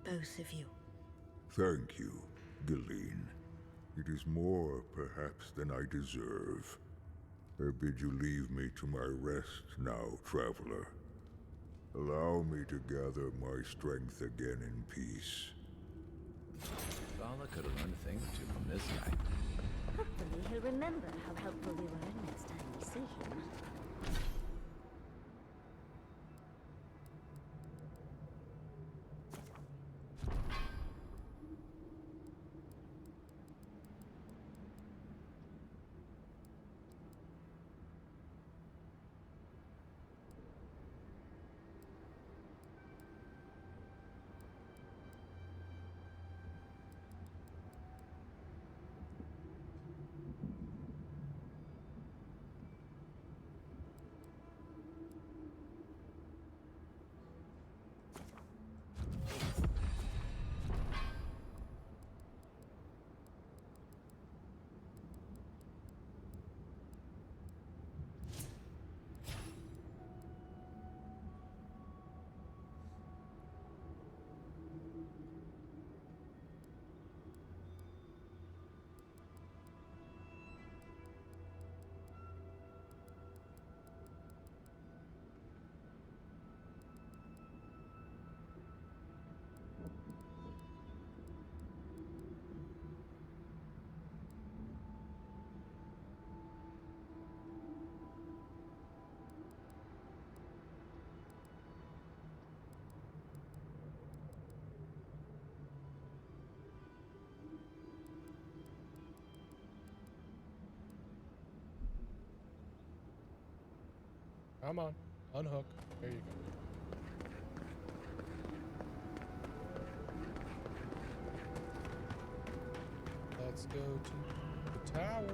Both of you. Thank you, Galeen. It is more, perhaps, than I deserve. I bid you leave me to my rest now, traveler. Allow me to gather my strength again in peace. Vala could have learned a thing or two from this guy. Hopefully he'll remember how helpful we were next time we see him. Come on, unhook. There you go. Let's go to the tower.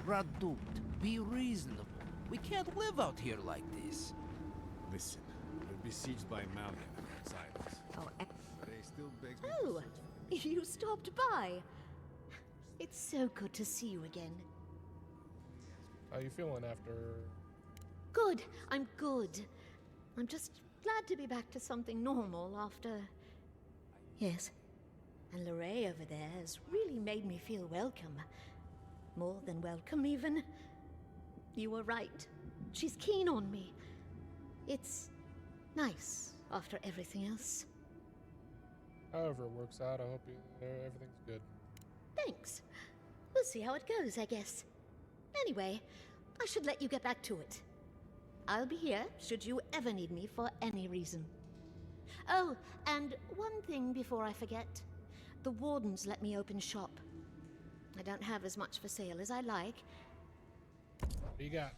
Radut, be reasonable. We can't live out here like this. Listen, we're besieged by Malgan and Silas. Oh, They still beg me Oh, you stopped by. It's so good to see you again. How you feeling after? Good. I'm good. I'm just glad to be back to something normal after... Yes. And Lorray over there has really made me feel welcome. More than welcome, even. You were right. She's keen on me. It's nice after everything else. However it works out, I hope everything's good. Thanks. We'll see how it goes, I guess. Anyway, I should let you get back to it. I'll be here should you ever need me for any reason. Oh, and one thing before I forget. The wardens let me open shop. I don't have as much for sale as I like. What do you got?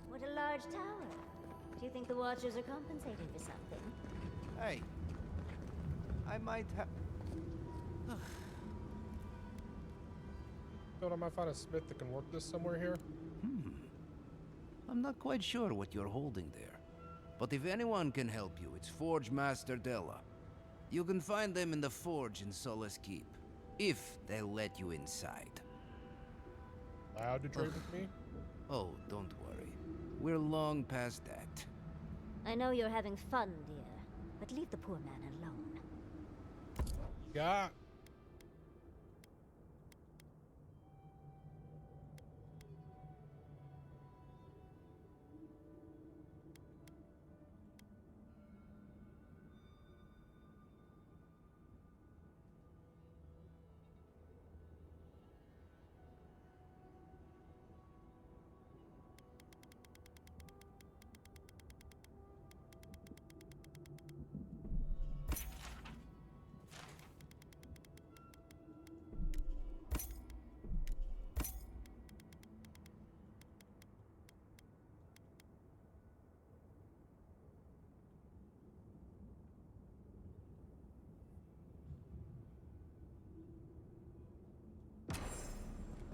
What a large tower. Do you think the Watchers are compensating for something? Hey, I might have... Thought I might find a smith that can work this somewhere here. I'm not quite sure what you're holding there. But if anyone can help you, it's Forge Master Della. You can find them in the forge in Solace Keep, if they'll let you inside. Allowed to trade with me? Oh, don't worry. We're long past that. I know you're having fun, dear, but leave the poor man alone. Yeah.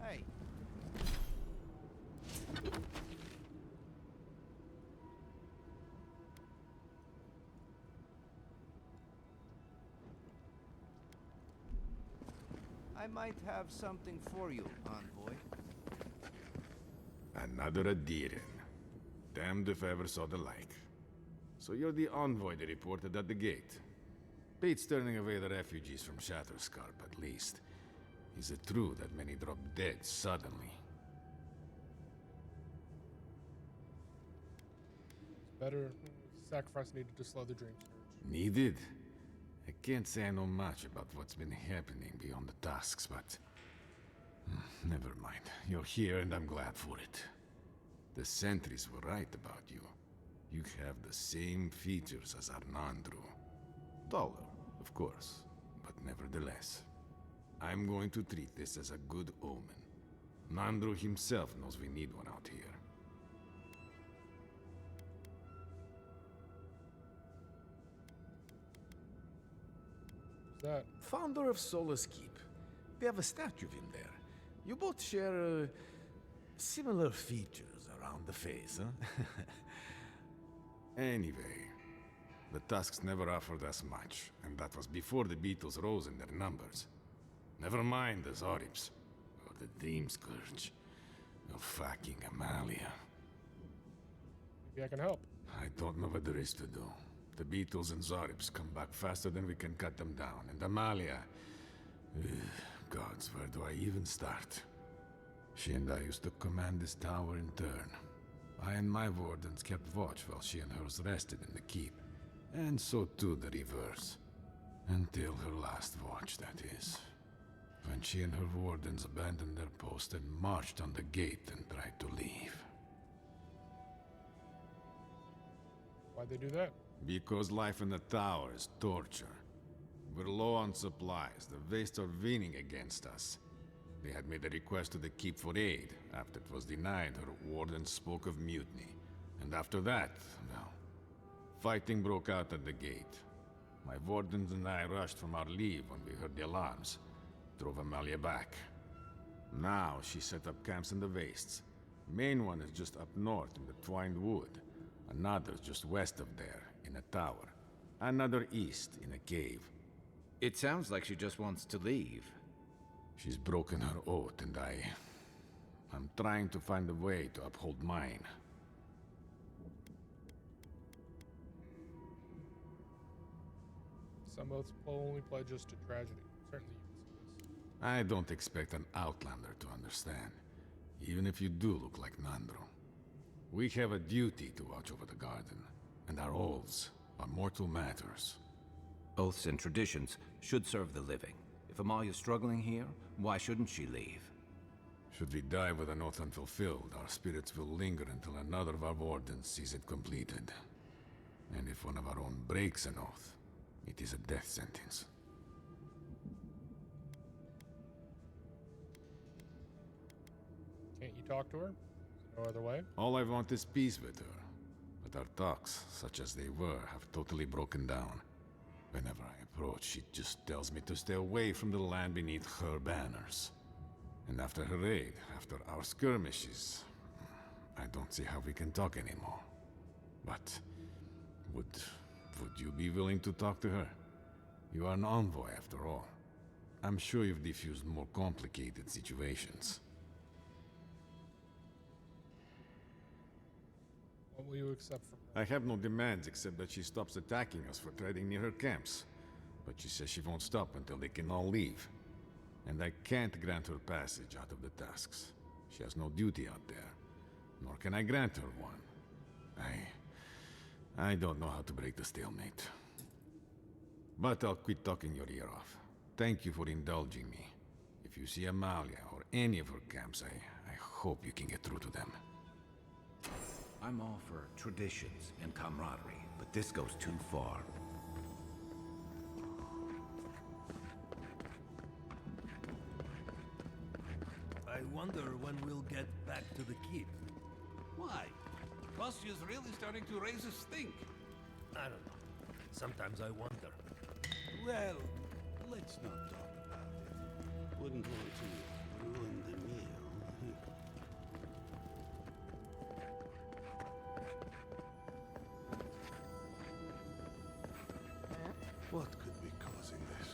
Hey. I might have something for you, envoy. Another Adiran. Damned if I ever saw the like. So you're the envoy they reported at the gate. Beats turning away the refugees from Shatterscarp, at least. Is it true that many drop dead suddenly? Better sacrifice needed to slow the dream surge. Needed? I can't say I know much about what's been happening beyond the tasks, but... never mind. You're here and I'm glad for it. The sentries were right about you. You have the same features as Arnandru. Taller, of course, but nevertheless. I'm going to treat this as a good omen. Nandru himself knows we need one out here. Who's that? Founder of Solace Keep. We have a statue of him there. You both share, similar features around the face, huh? Anyway, the Tusks never offered us much, and that was before the Beetles rose in their numbers. Never mind the Zorips, or the Dream Scourge, or fucking Amalia. Maybe I can help. I don't know what there is to do. The Beetles and Zorips come back faster than we can cut them down, and Amalia... gods, where do I even start? She and I used to command this tower in turn. I and my wardens kept watch while she and hers rested in the keep. And so too the reverse. Until her last watch, that is. When she and her wardens abandoned their post and marched on the gate and tried to leave. Why'd they do that? Because life in the tower is torture. We're low on supplies. The Wastes are winning against us. They had made a request to the Keep for aid. After it was denied, her warden spoke of mutiny. And after that, well, fighting broke out at the gate. My wardens and I rushed from our leave when we heard the alarms. Drove Amalia back. Now she set up camps in the Wastes. Main one is just up north in the Twined Wood. Another just west of there, in a tower. Another east, in a cave. It sounds like she just wants to leave. She's broken her oath, and I'm trying to find a way to uphold mine. Some oaths only pledges to tragedy. Certainly you can see this. I don't expect an outlander to understand, even if you do look like Nandro. We have a duty to watch over the garden, and our oaths are mortal matters. Oaths and traditions should serve the living. If Amalia's struggling here, why shouldn't she leave? Should we die with an oath unfulfilled, our spirits will linger until another of our wardens sees it completed. And if one of our own breaks an oath, it is a death sentence. Can't you talk to her? Is there no other way? All I want is peace with her. But our talks, such as they were, have totally broken down. Whenever I approach, she just tells me to stay away from the land beneath her banners. And after her raid, after our skirmishes, I don't see how we can talk anymore. But would you be willing to talk to her? You are an envoy, after all. I'm sure you've diffused more complicated situations. What will you accept from I have no demands except that she stops attacking us for trading near her camps. But she says she won't stop until they can all leave. And I can't grant her passage out of the tasks. She has no duty out there. Nor can I grant her one. I don't know how to break the stalemate. But I'll quit talking your ear off. Thank you for indulging me. If you see Amalia or any of her camps, I hope you can get through to them. I'm all for traditions and camaraderie, but this goes too far. I wonder when we'll get back to the keep. Why? Kostyu's really starting to raise a stink. I don't know. Sometimes I wonder. Well, let's not talk about it. Wouldn't want to ruin the meal. What could be causing this?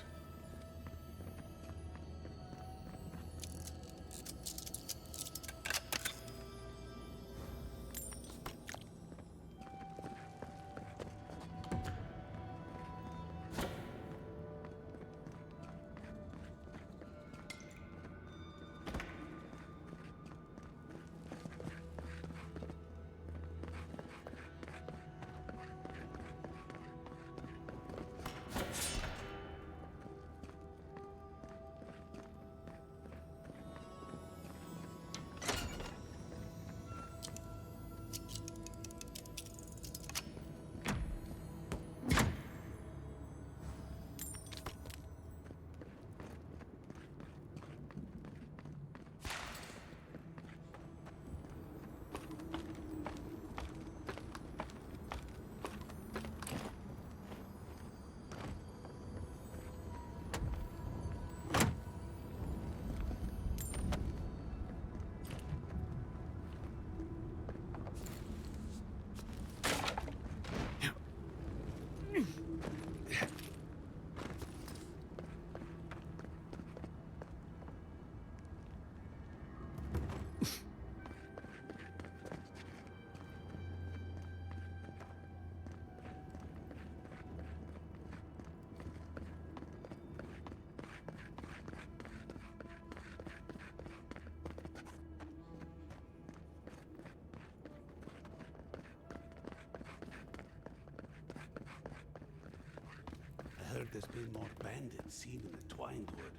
I heard there's been more bandits seen in the Twined Wood.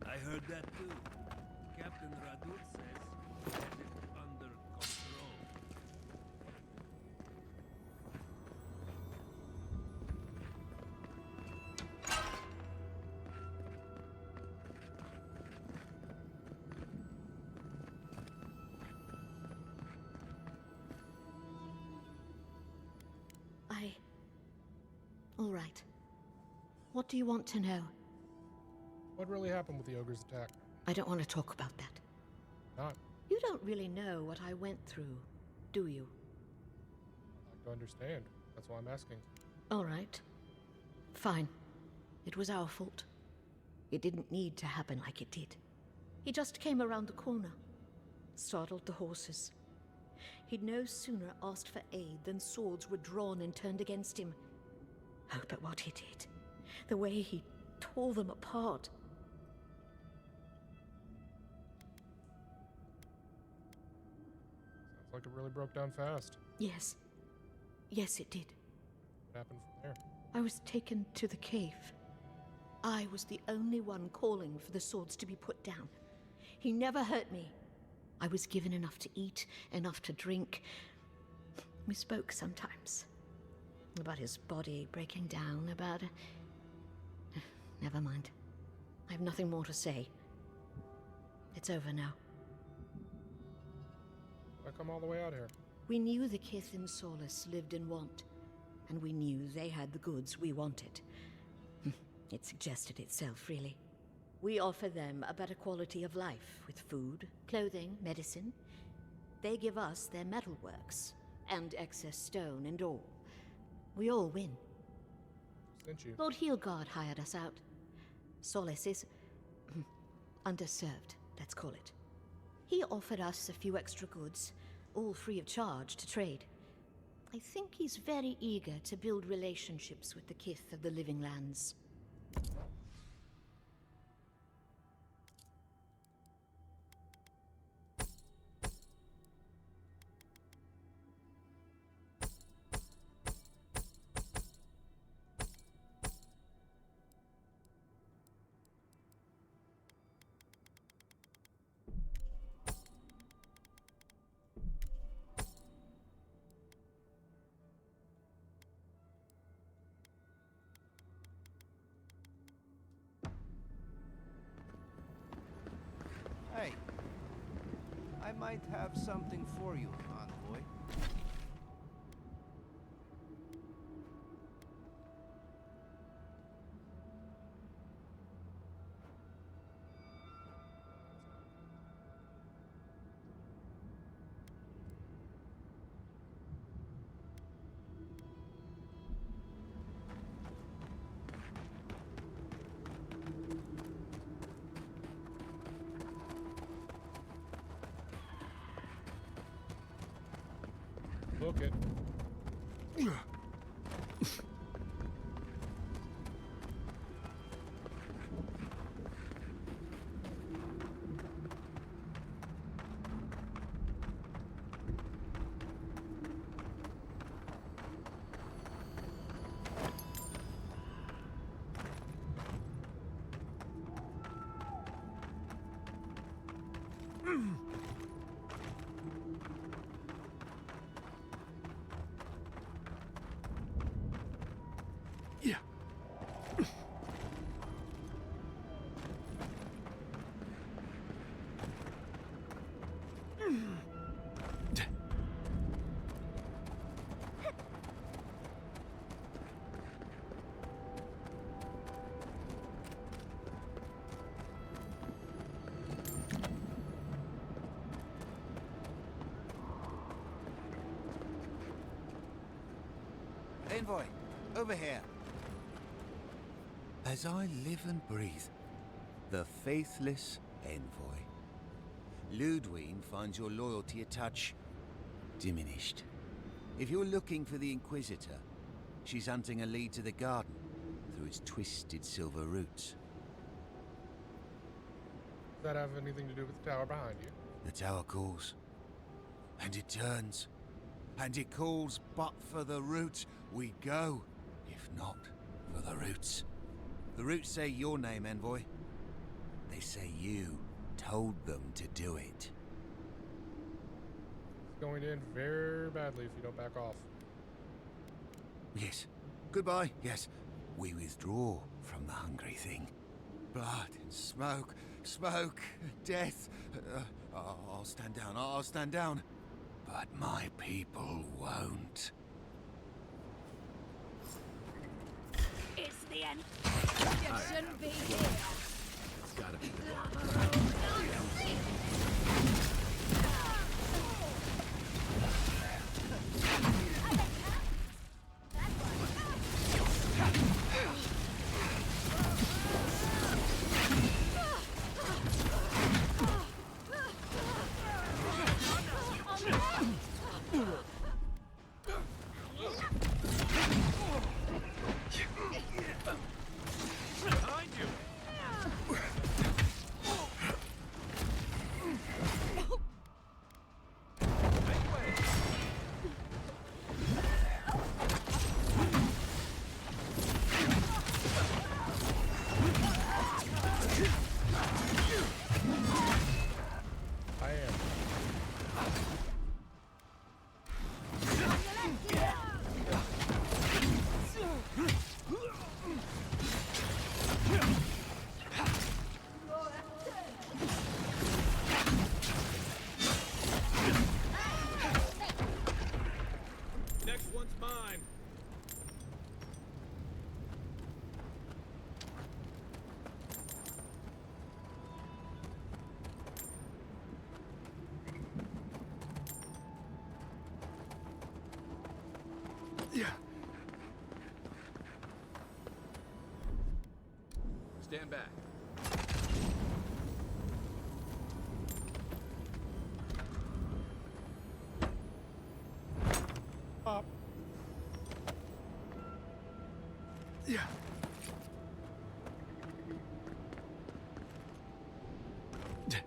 I heard that too. Captain Radut says he has it under control. All right. What do you want to know? What really happened with the ogre's attack? I don't want to talk about that. Not. You don't really know what I went through, do you? I'd like to understand. That's why I'm asking. All right. Fine. It was our fault. It didn't need to happen like it did. He just came around the corner, startled the horses. He'd no sooner asked for aid than swords were drawn and turned against him. Oh, but what he did. The way he tore them apart. Sounds like it really broke down fast. Yes. Yes, it did. What happened from there? I was taken to the cave. I was the only one calling for the swords to be put down. He never hurt me. I was given enough to eat, enough to drink. We spoke sometimes. About his body breaking down, about... Never mind. I have nothing more to say. It's over now. Why come all the way out here? We knew the Kith in Solace lived in want, and we knew they had the goods we wanted. It suggested itself, really. We offer them a better quality of life with food, clothing, medicine. They give us their metalworks and excess stone and ore. We all win. Didn't you? Lord Heelguard hired us out. Solace is underserved, let's call it. He offered us a few extra goods, all free of charge to trade. I think he's very eager to build relationships with the Kith of the Living Lands. Hey, I might have something for you, envoy. Book it. Envoy, over here. As I live and breathe, the faithless Envoy. Ludwine finds your loyalty a touch diminished. If you're looking for the Inquisitor, she's hunting a lead to the garden through its twisted silver roots. Does that have anything to do with the tower behind you? The tower calls, and it turns, and it calls, but for the roots we go, if not for the roots. The roots say your name, Envoy. They say you told them to do it. It's going to end very badly if you don't back off. Yes. Goodbye. Yes. We withdraw from the hungry thing. Blood and smoke, smoke, death. I'll stand down. I'll stand down. But my people won't. again. You shouldn't be here. It's gotta be the garden. Stand back. Pop. Yeah. Yeah.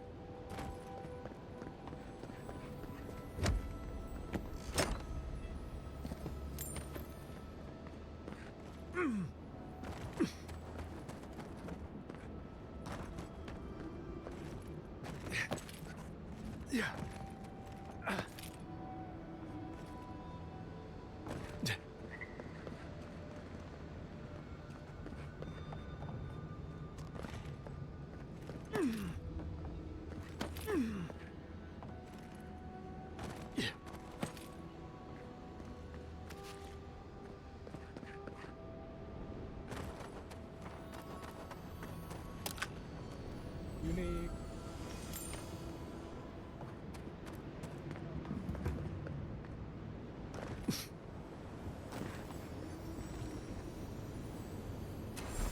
Unique.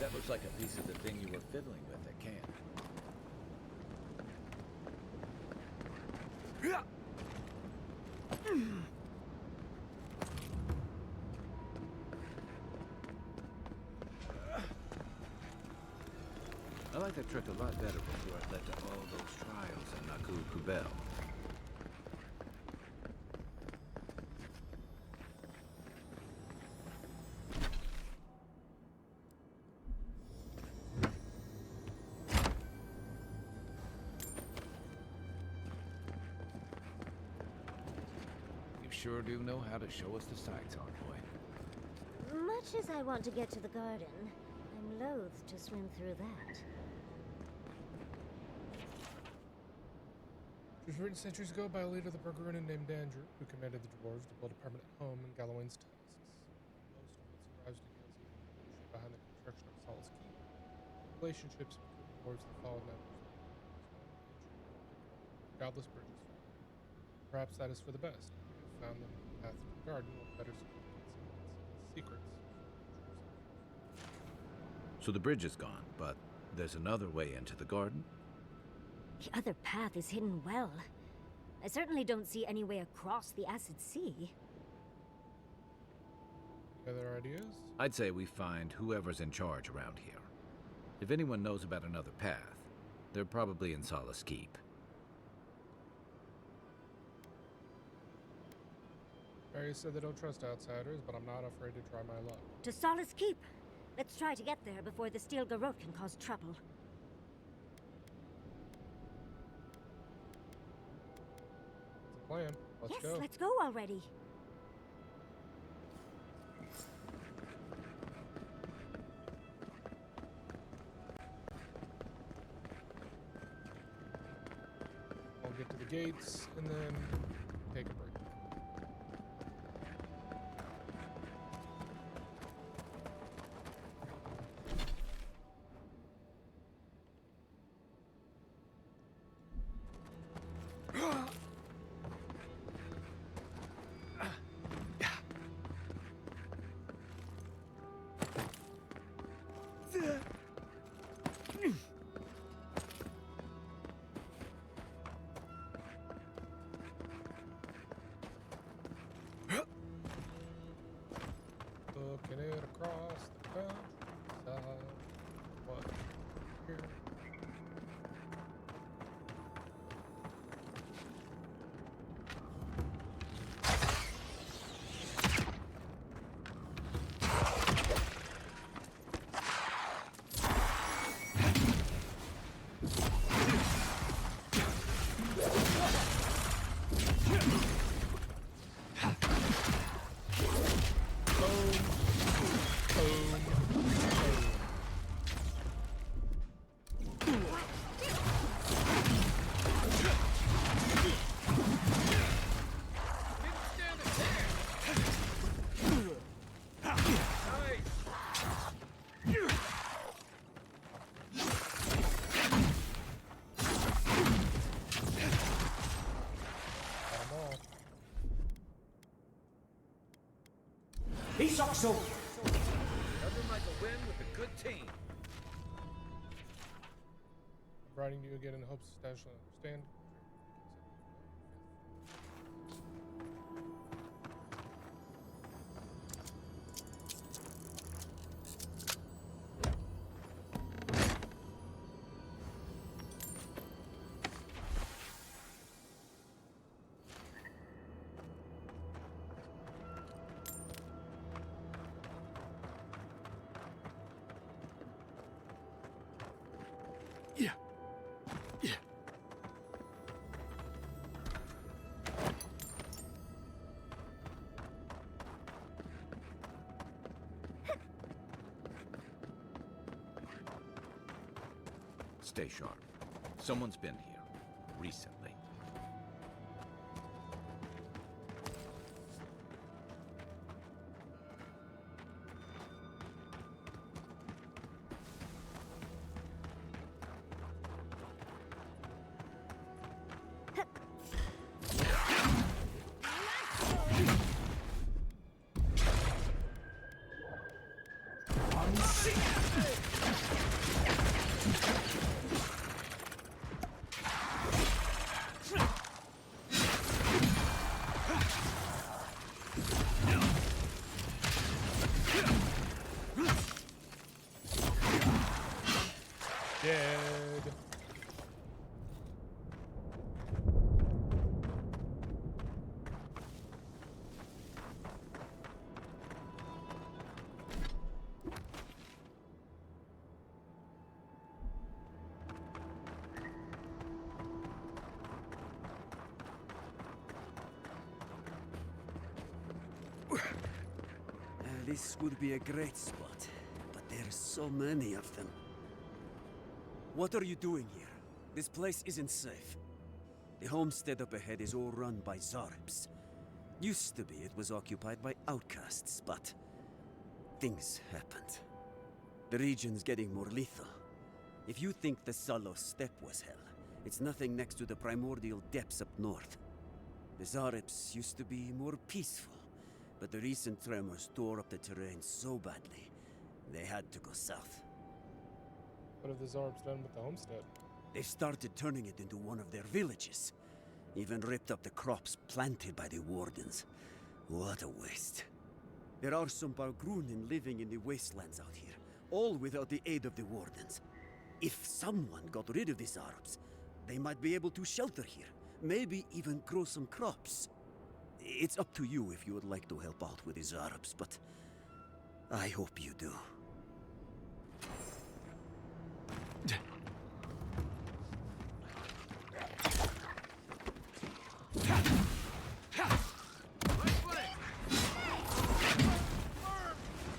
That looks like a piece of the thing you were fiddling with at camp. I like that trick a lot better before it led to all those trials in Naku Kubel. You sure do know how to show us the sights, hard boy. Much as I want to get to the garden, I'm loath to swim through that. It was written centuries ago by a leader of the Burgerinnen named Andrew, who commanded the dwarves to build a permanent home in Galawain's tusks. Most of what's survives details of the evolution behind the construction of Solace Keep. Relationships between the dwarves that followed members of the godless bridges. Perhaps that is for the best. We have found them the path to the garden will better secrets. So the bridge is gone, but there's another way into the garden? The other path is hidden well. I certainly don't see any way across the Acid Sea. Any other ideas? I'd say we find whoever's in charge around here. If anyone knows about another path, they're probably in Solace Keep. Mary said they don't trust outsiders, but I'm not afraid to try my luck. To Solace Keep! Let's try to get there before the Steel Garrote can cause trouble. It's a plan. Let's go. Yes, let's go already. We'll get to the gates and then take a break. Making it across the countryside. What? Here. He sucks so. Nothing like a win with a good team. I'm writing to you again in the hopes that Stash will understand. Stay sharp. Someone's been here recently. Dead. This would be a great spot, but there's so many of them. What are you doing here? This place isn't safe. The homestead up ahead is all run by Zarps. Used to be it was occupied by outcasts, but things happened. The region's getting more lethal. If you think the Salos steppe was hell, it's nothing next to the primordial depths up north. The Zarps used to be more peaceful, but the recent tremors tore up the terrain so badly, they had to go south. What have the Zarbs done with the homestead? They started turning it into one of their villages. Even ripped up the crops planted by the Wardens. What a waste. There are some Bargrunen living in the wastelands out here, all without the aid of the Wardens. If someone got rid of the Zarbs, they might be able to shelter here, maybe even grow some crops. It's up to you if you would like to help out with the Zarbs, but I hope you do.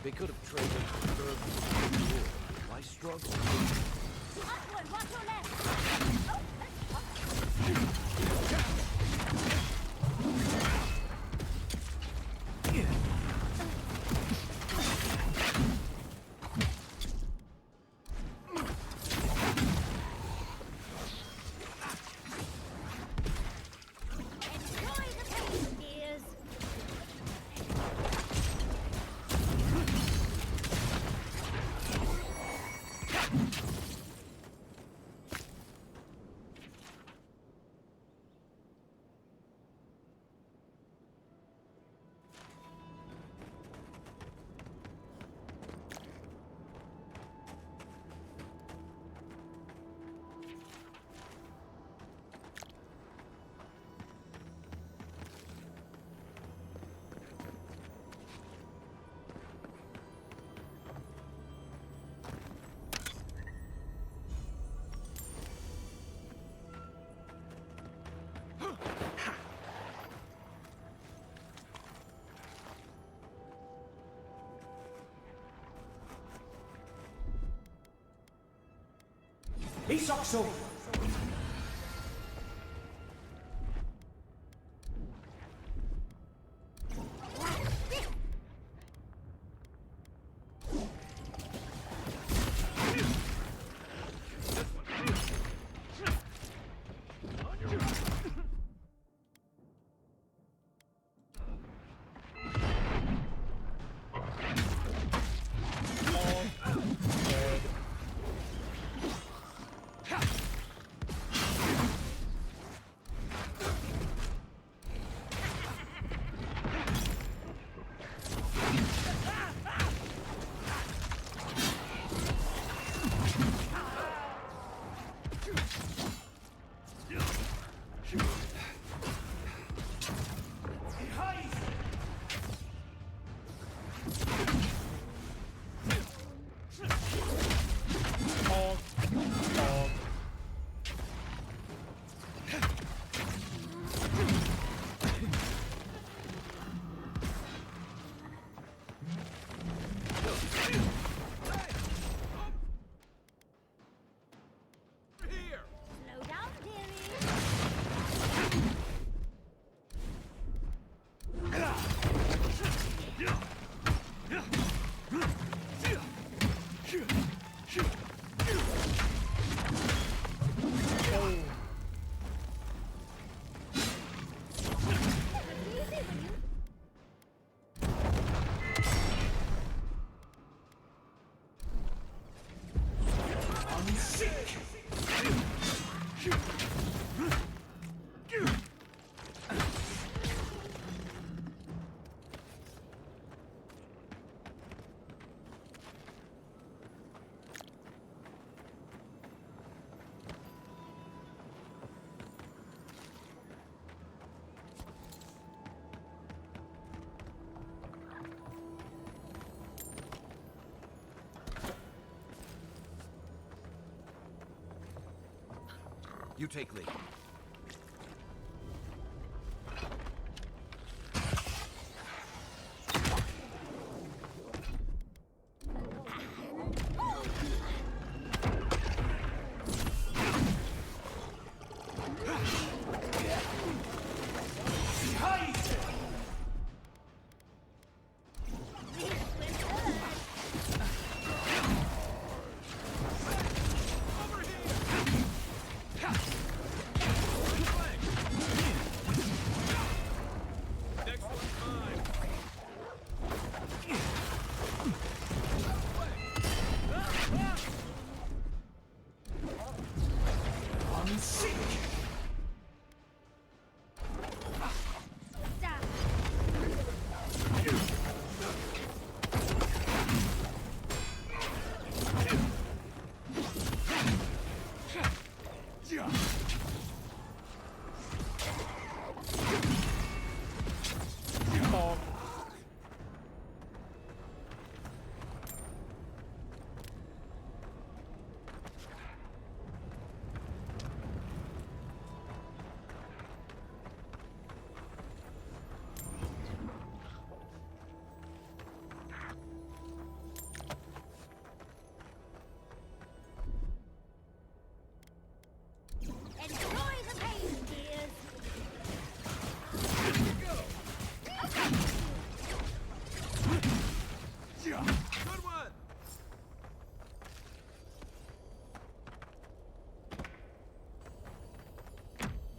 They could have traded for disturbance. Why struggle? Upward, watch your left! Isokso! You take lead.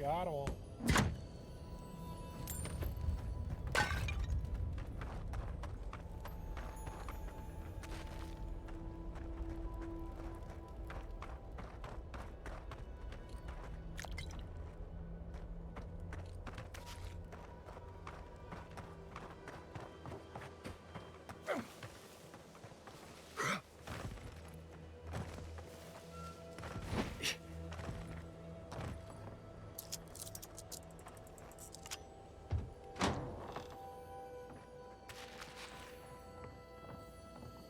Got all.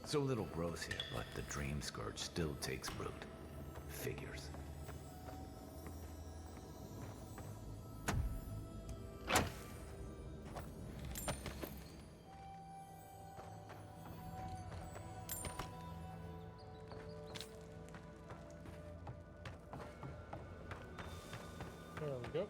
So little growth here, but the Dream Scourge still takes root. Figures. Yep.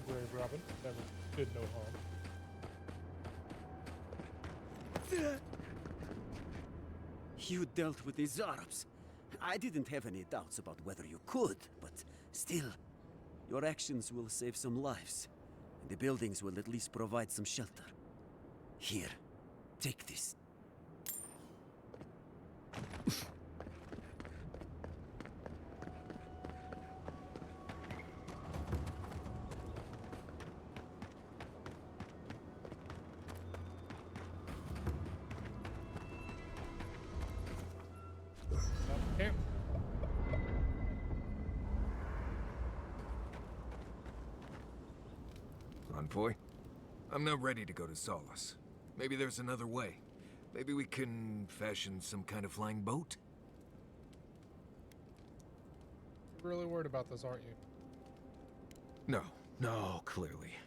Brave Robin never did no harm. You dealt with the Zarabs. I didn't have any doubts about whether you could, but still, your actions will save some lives. And the buildings will at least provide some shelter. Here, take this. Okay. Envoy, I'm not ready to go to Solace. Maybe there's another way. Maybe we can fashion some kind of flying boat? You're really worried about this, aren't you? No, clearly.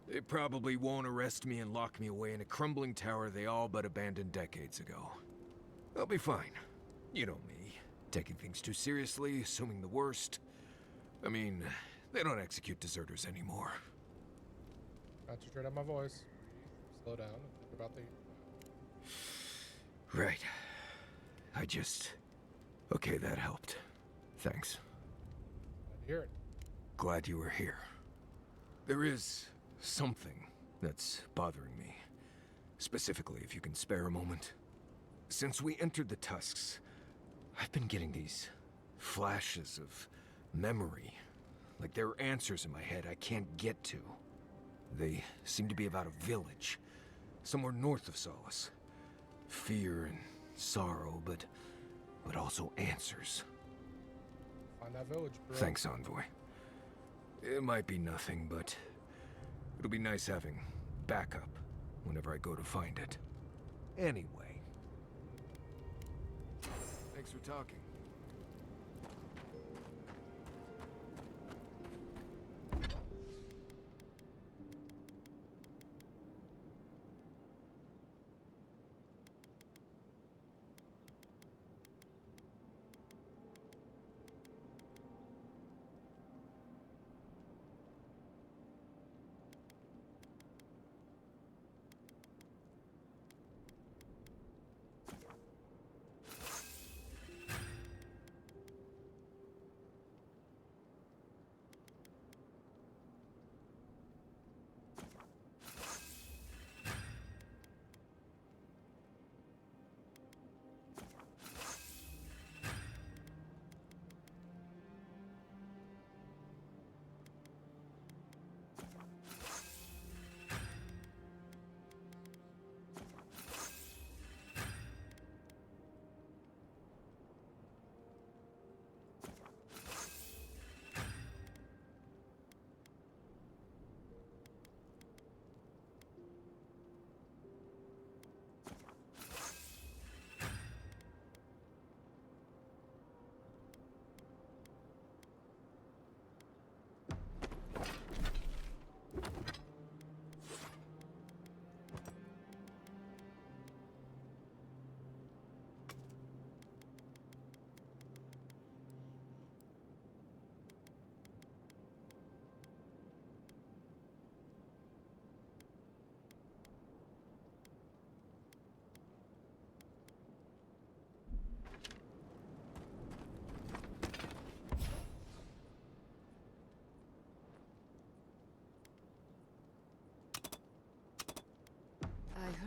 They probably won't arrest me and lock me away in a crumbling tower they all but abandoned decades ago. I'll be fine. You know me. Taking things too seriously, assuming the worst. I mean, they don't execute deserters anymore. Concentrate on my voice. Breathe, slow down, and think about the... Right. Okay, that helped. Thanks. Glad to hear it. Glad you were here. There is something that's bothering me. Specifically, if you can spare a moment. Since we entered the Tusks, I've been getting these flashes of memory. Like there are answers in my head I can't get to. They seem to be about a village, somewhere north of Solace. Fear and sorrow, but also answers. Find that village, bro. Thanks, Envoy. It might be nothing, but it'll be nice having backup whenever I go to find it. Anyway. Thanks for talking.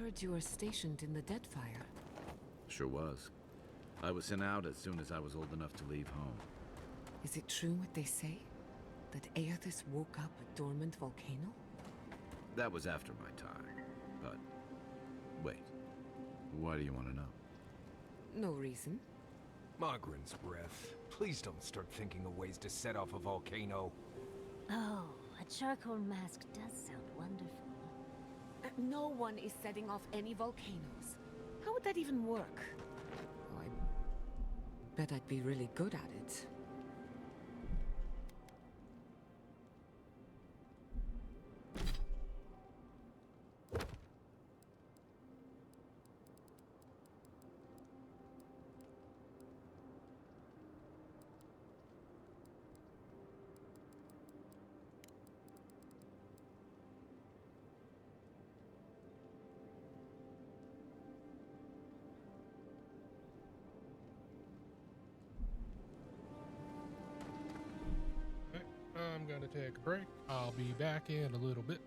heard you were stationed in the Deadfire. Sure was. I was sent out as soon as I was old enough to leave home. Is it true what they say? That Aethys woke up a dormant volcano? That was after my time. But wait. Why do you want to know? No reason. Mogren's breath. Please don't start thinking of ways to set off a volcano. Oh, a charcoal mask does sound wonderful. No one is setting off any volcanoes. How would that even work? Oh, I bet I'd be really good at it. I'm gonna take a break. I'll be back in a little bit.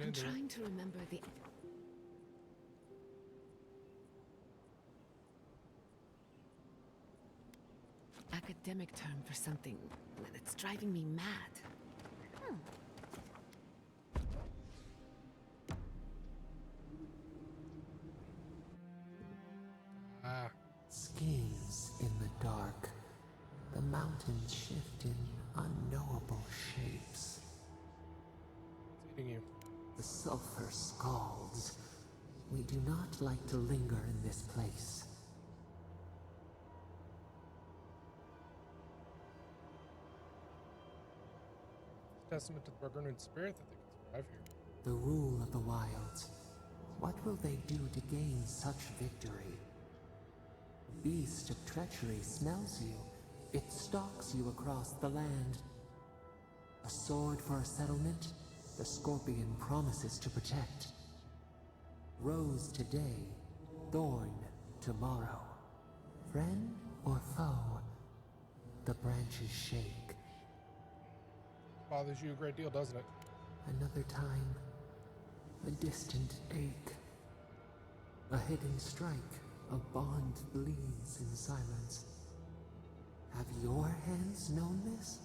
I'm into it. trying to remember the academic term for something that's driving me mad. Ah. Schemes in the dark. The mountains shift in unknowable shapes. It's eating you. The sulfur scalds. We do not like to linger in this place. It's a testament to the Burgundian spirit that they can survive here. The rule of the wilds. What will they do to gain such victory? A beast of treachery smells you. It stalks you across the land. A sword for a settlement, the scorpion promises to protect. Rose today, thorn tomorrow. Friend or foe, the branches shake. Bothers you a great deal, doesn't it? Another time, a distant ache. A hidden strike, a bond bleeds in silence. Have your hands known this?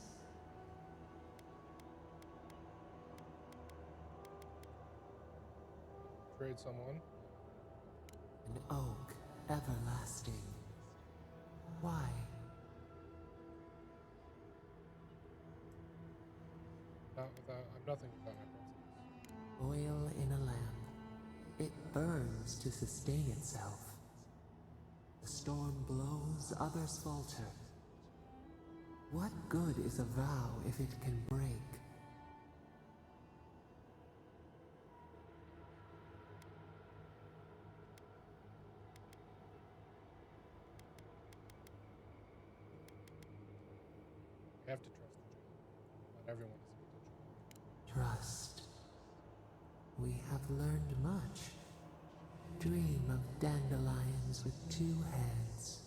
Trade someone. An oak everlasting. Why? I'm nothing without my principles. Oil in a lamp. It burns to sustain itself. The storm blows, others falter. What good is a vow if it can break? You have to trust the journey. Not everyone is a potential. Trust. We have learned much. Dream of dandelions with two heads.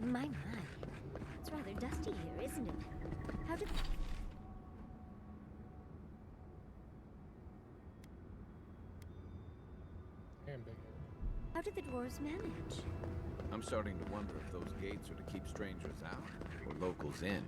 My. It's rather dusty here, isn't it? How did... Damn big. How did the dwarves manage? I'm starting to wonder if those gates are to keep strangers out or locals in.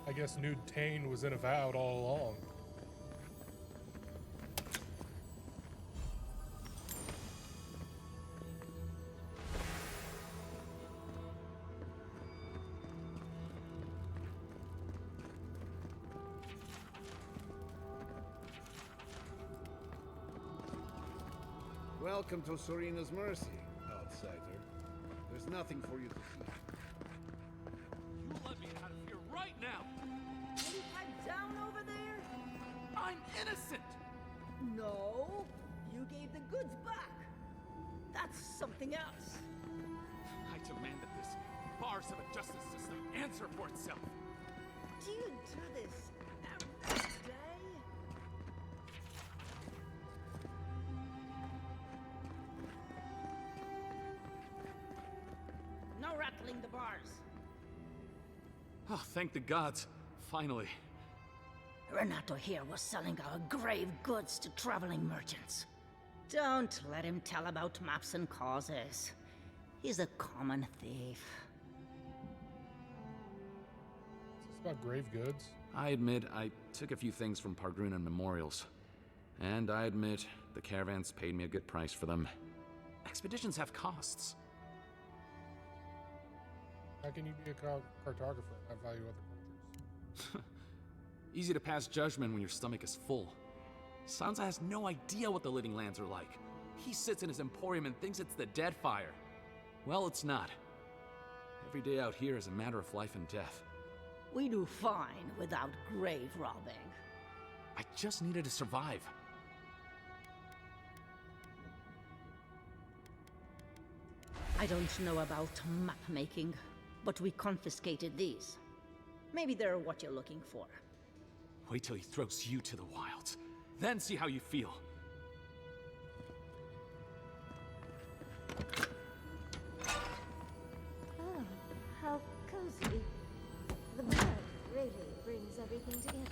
I guess Nude Tane was in Avowed all along. Welcome to Serena's Mercy, outsider. There's nothing for you to see. You let me out of here right now! Will you pipe down over there? I'm innocent! No, you gave the goods back. That's something else. I demand that this farce of a justice system answer for itself. Do you do this every day? No rattling the bars. Oh, thank the gods. Finally. Renato here was selling our grave goods to traveling merchants. Don't let him tell about maps and causes. He's a common thief. Is this about grave goods? I admit I took a few things from Pargrunan memorials. And I admit the caravans paid me a good price for them. Expeditions have costs. How can you be a cartographer and not value other cultures? Easy to pass judgment when your stomach is full. Sansa has no idea what the living lands are like. He sits in his emporium and thinks it's the Deadfire. Well, it's not. Every day out here is a matter of life and death. We do fine without grave robbing. I just needed to survive. I don't know about map making, but we confiscated these. Maybe they're what you're looking for. Wait till he throws you to the wilds. Then see how you feel. Oh, how cozy. The mud really brings everything together.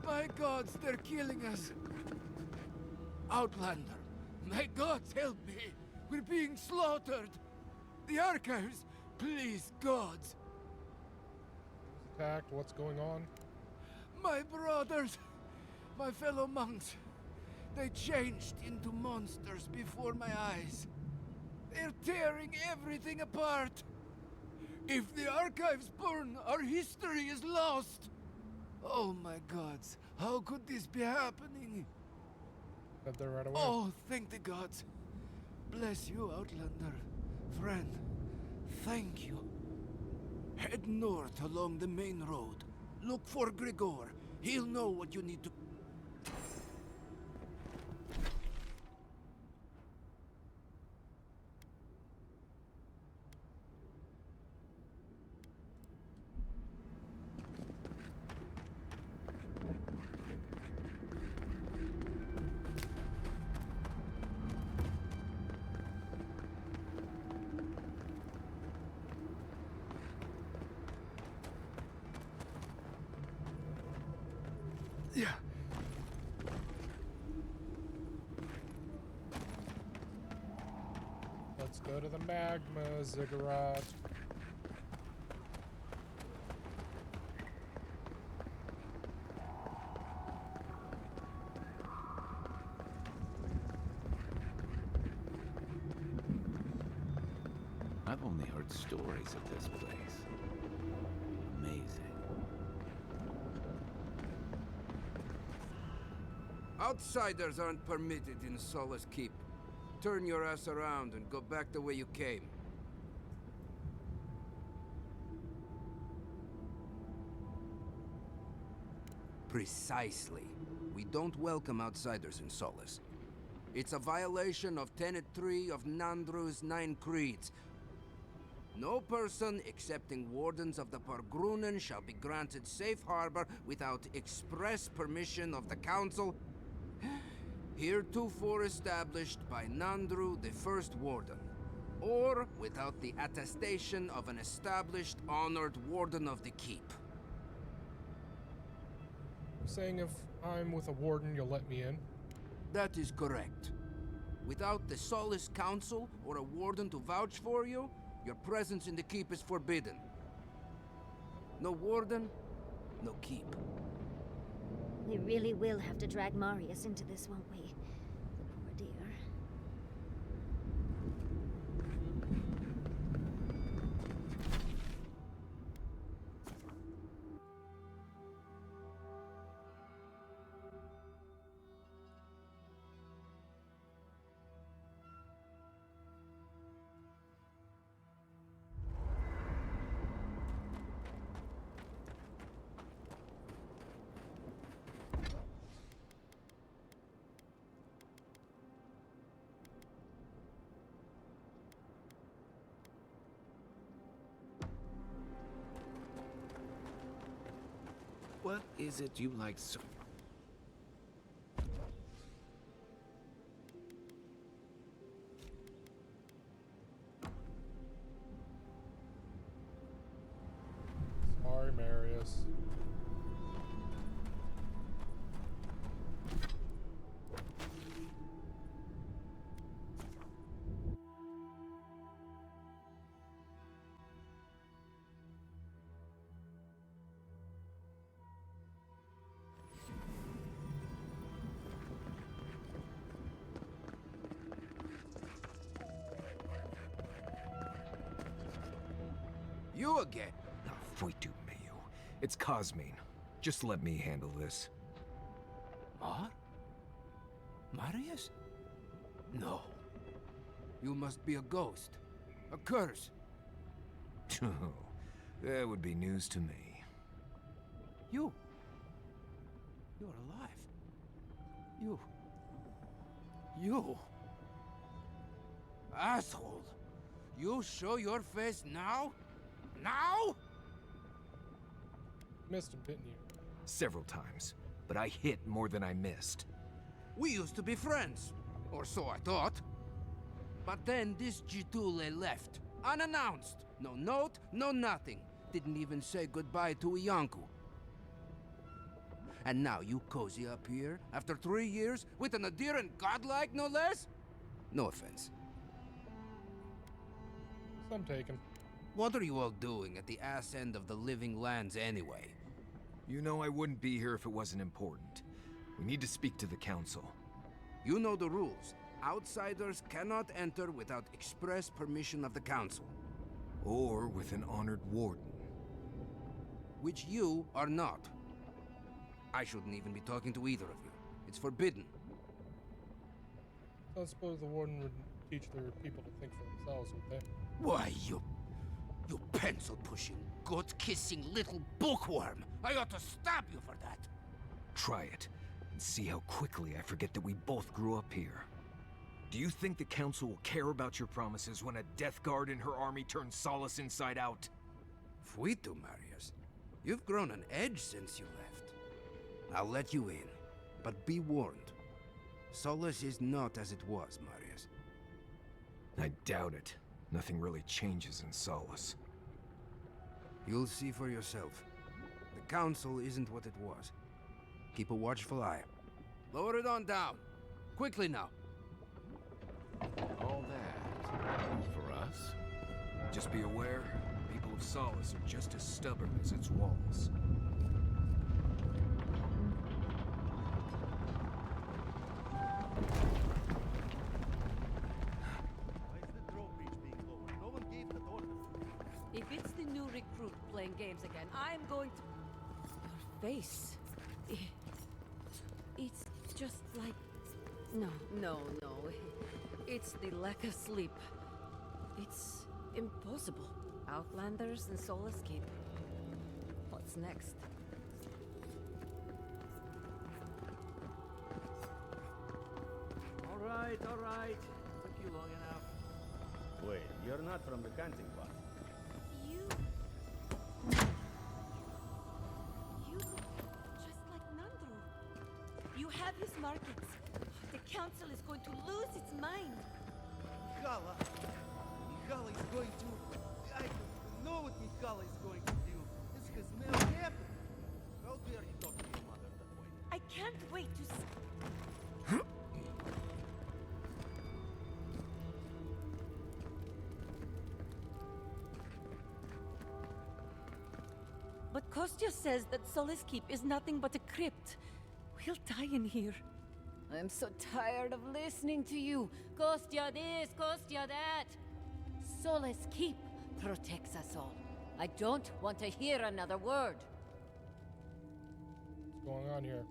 My gods, they're killing us. Outlander, my gods, help me. We're being slaughtered. The archives, please, gods. Attacked, what's going on? My brothers, my fellow monks, they changed into monsters before my eyes. They're tearing everything apart. If the archives burn, our history is lost. Oh my gods, how could this be happening? Got there right away. Oh, thank the gods. Bless you, Outlander. Friend, thank you. Head north along the main road. Look for Grigor. He'll know what you need to... Yeah. Let's go to the magma, Ziggurat. I've only heard stories of this place. Amazing. Outsiders aren't permitted in Solace Keep. Turn your ass around and go back the way you came. Precisely. We don't welcome outsiders in Solace. It's a violation of Tenet 3 of Nandru's 9 Creeds. No person excepting wardens of the Pargrunan shall be granted safe harbor without express permission of the Council, heretofore established by Nandru, the First Warden, or without the attestation of an established, honored Warden of the Keep. Saying if I'm with a warden, you'll let me in? That is correct. Without the Solace Council or a warden to vouch for you, your presence in the keep is forbidden. No warden, no keep. We really will have to drag Marius into this, won't we? The poor dear. What is it you like so? Sorry, Marius. You again? Ah, Fuitu Mayu. It's Cosmine. Just let me handle this. Marius? No. You must be a ghost. A curse. Oh, that would be news to me. You're alive. You... Asshole! You show your face now? Now? Missed him, didn't you? Several times, but I hit more than I missed. We used to be friends. Or so I thought. But then this Jitule left. Unannounced. No note, no nothing. Didn't even say goodbye to Iancu. And now you cozy up here, after 3 years, with an adherent godlike, no less? No offense. Some taken. What are you all doing at the ass end of the living lands anyway? You know I wouldn't be here if it wasn't important. We need to speak to the council. You know the rules. Outsiders cannot enter without express permission of the council. Or with an honored warden. Which you are not. I shouldn't even be talking to either of you. It's forbidden. I suppose the warden would teach their people to think for themselves, would they? Why, you pencil-pushing, goat-kissing little bookworm! I ought to stab you for that! Try it, and see how quickly I forget that we both grew up here. Do you think the council will care about your promises when a death guard and her army turns Solace inside out? Fuitu, Marius. You've grown an edge since you left. I'll let you in, but be warned. Solace is not as it was, Marius. I doubt it. Nothing really changes in Solace. You'll see for yourself. The council isn't what it was. Keep a watchful eye. Lower it on down. Quickly now. All that for us? Just be aware, people of Solace are just as stubborn as its walls. If it's the new recruit playing games again, I'm going to... Your face... It's just like... No. It's the lack of sleep. It's impossible. Outlanders and Solace Keep. What's next? All right. Took you long enough. Wait, you're not from the canting pot. You look just like Nandro. You have his markings. The council is going to lose its mind. Mikhaila is going to... I don't know what Mikhaila is going to do. This has never happened. How dare you talk to your mother that way? I can't wait to see... But Kostya says that Solace Keep is nothing but a crypt. We'll die in here. I'm so tired of listening to you. Kostya this, Kostya that. Solace Keep protects us all. I don't want to hear another word. What's going on here?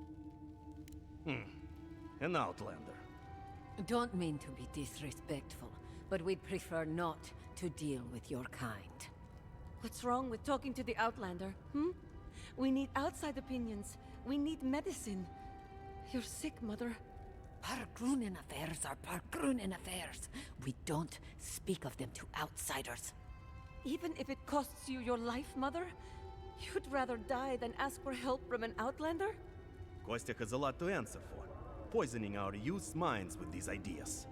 An outlander. Don't mean to be disrespectful, but we'd prefer not to deal with your kind. What's wrong with talking to the Outlander, We need outside opinions. We need medicine. You're sick, Mother. Pargrunen affairs are Pargrunen affairs. We don't speak of them to outsiders. Even if it costs you your life, Mother? You'd rather die than ask for help from an Outlander? Kostya has a lot to answer for, poisoning our youth's minds with these ideas.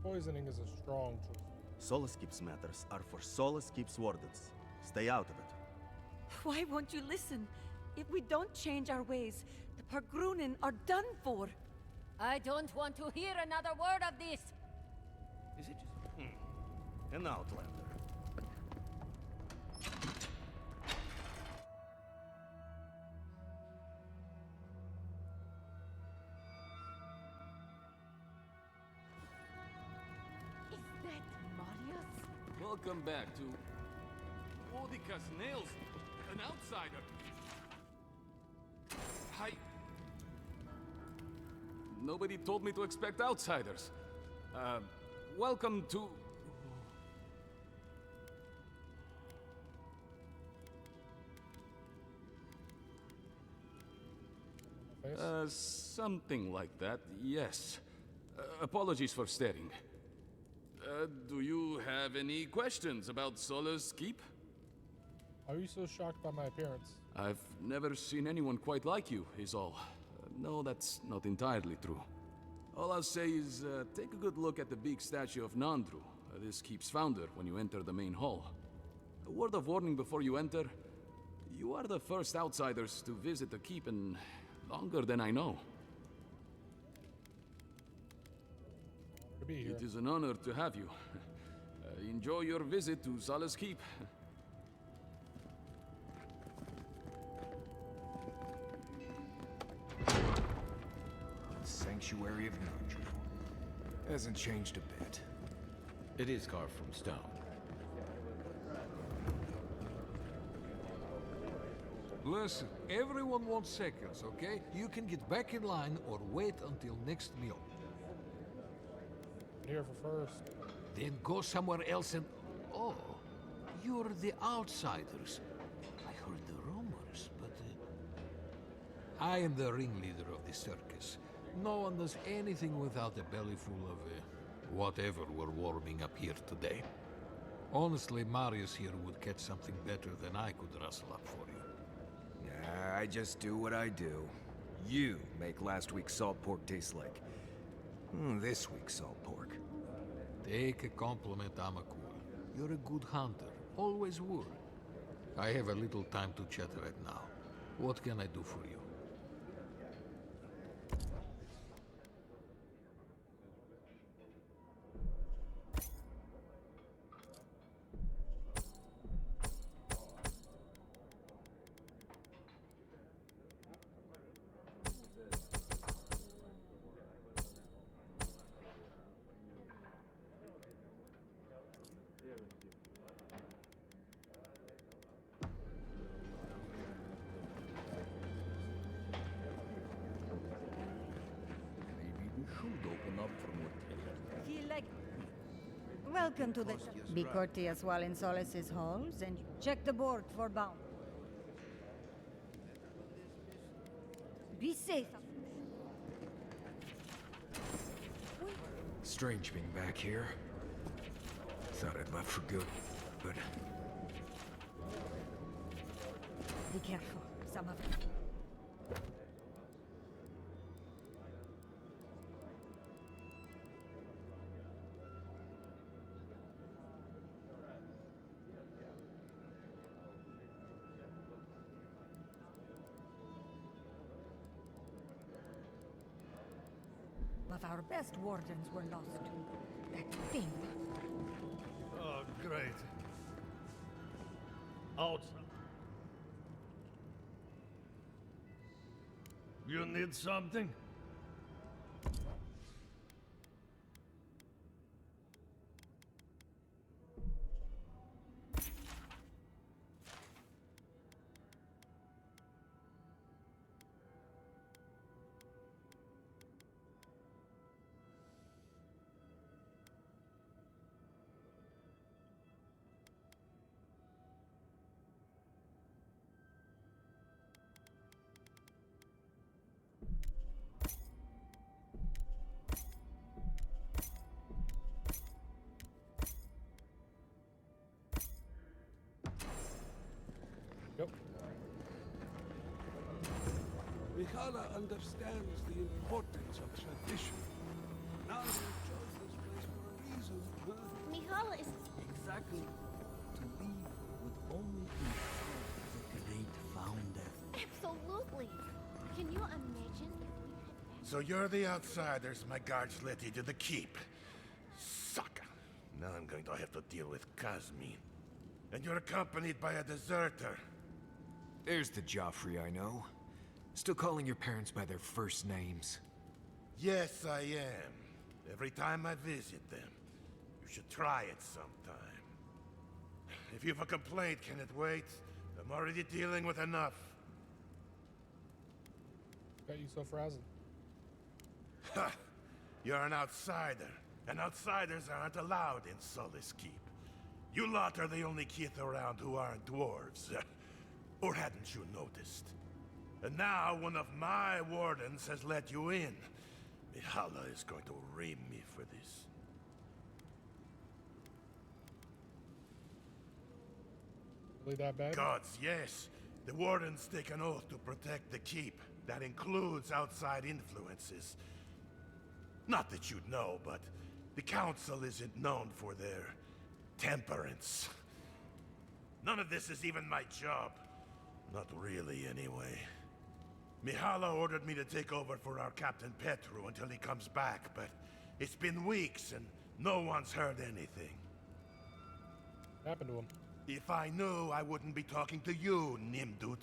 Poisoning is a strong choice. Solace Keep's matters are for Solace Keep's wardens. Stay out of it. Why won't you listen? If we don't change our ways, the Pargrunen are done for. I don't want to hear another word of this. Is it just... An outlander. Welcome back to Odica's Nails, an outsider. Nobody told me to expect outsiders. Welcome to... something like that, yes. Apologies for staring. Do you have any questions about Solace Keep? Are you so shocked by my appearance? I've never seen anyone quite like you, is all. No, that's not entirely true. All I'll say is, take a good look at the big statue of Nandru, this keep's founder, when you enter the main hall. A word of warning before you enter. You are the first outsiders to visit the keep in longer than I know. To be here. It is an honor to have you. Enjoy your visit to Solace Keep. Sanctuary of Nandru. Hasn't changed a bit. It is carved from stone. Listen, everyone wants seconds, okay? You can get back in line or wait until next meal. Here for first. Then go somewhere else and... Oh, you're the outsiders. I heard the rumors, but... I am the ringleader of the circus. No one does anything without a belly full of... whatever we're warming up here today. Honestly, Marius here would catch something better than I could rustle up for you. Nah, I just do what I do. You make last week's salt pork taste like... this week's salt pork. Take a compliment, Amakul. You're a good hunter. Always were. I have a little time to chat right now. What can I do for you? Feel like... Welcome to the... Be courteous while in Solace's halls and check the board for bound. Be safe. Strange being back here. Thought I'd left for good, but... Be careful. Some of it. of our best wardens were lost to that thing. Oh, great. Outside. You need something? Mihala understands the importance of tradition. Now you chose this place for a reason, huh? Mihala is... Exactly. To leave would only insult the great founder. Absolutely. Can you imagine if we had... So you're the outsiders my guards let into the keep. Sucker. Now I'm going to have to deal with Kazmin. And you're accompanied by a deserter. There's the Joffrey I know. Still calling your parents by their first names. Yes, I am. Every time I visit them. You should try it sometime. If you have a complaint, can it wait? I'm already dealing with enough. Got you so frazzled. Ha! You're an outsider. And outsiders aren't allowed in Solace Keep. You lot are the only kith around who aren't dwarves. Or hadn't you noticed? And now one of my wardens has let you in. Mihala is going to ream me for this. Really that bad? Gods, yes. The wardens take an oath to protect the keep. That includes outside influences. Not that you'd know, but the council isn't known for their temperance. None of this is even my job. Not really, anyway. Mihala ordered me to take over for our Captain Petru until he comes back, but it's been weeks and no one's heard anything. What happened to him? If I knew, I wouldn't be talking to you, Nimdut.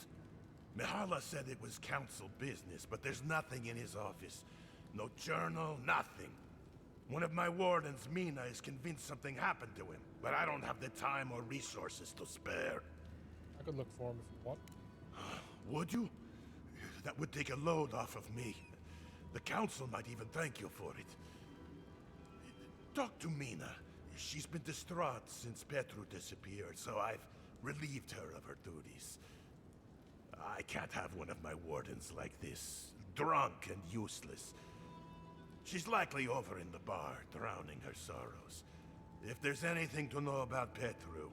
Mihala said it was council business, but there's nothing in his office. No journal, nothing. One of my wardens, Mina, is convinced something happened to him, but I don't have the time or resources to spare. I could look for him if you want. Would you? That would take a load off of me. The council might even thank you for it. Talk to Mina. She's been distraught since Petru disappeared, so I've relieved her of her duties. I can't have one of my wardens like this, drunk and useless. She's likely over in the bar, drowning her sorrows. If there's anything to know about Petru,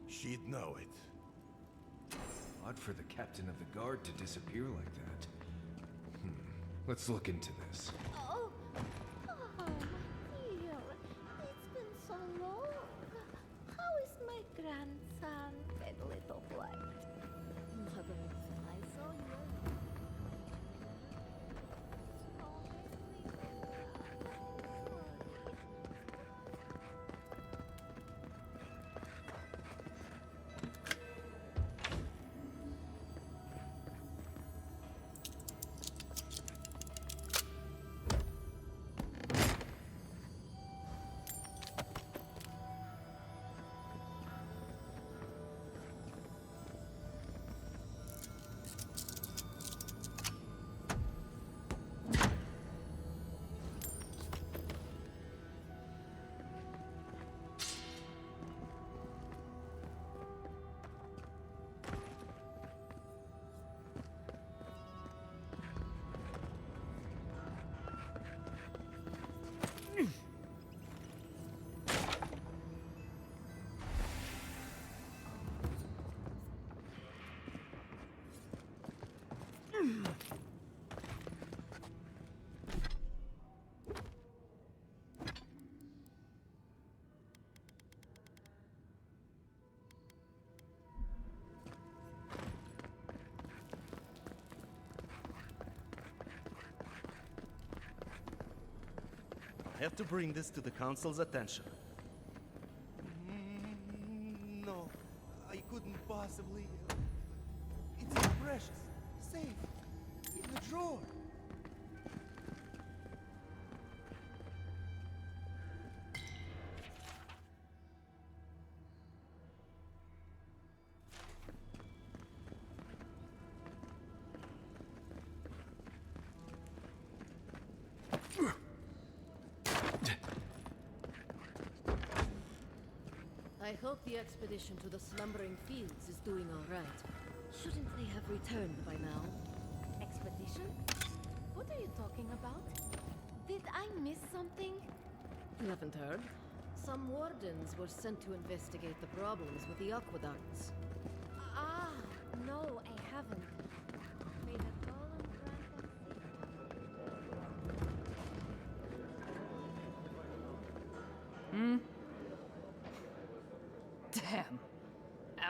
she'd know it. Odd for the captain of the guard to disappear like that. Let's look into this. Oh, my dear. It's been so long. How is my grandson, that little white? Mother, I saw you. have to bring this to the council's attention. No, I couldn't possibly. It's precious, safe, in the drawer. I hope the expedition to the Slumbering Fields is doing all right. Shouldn't they have returned by now? Expedition? What are you talking about? Did I miss something? You haven't heard? Some wardens were sent to investigate the problems with the aqueducts. Ah, no, I haven't. May the golem grant us Hmm? Damn.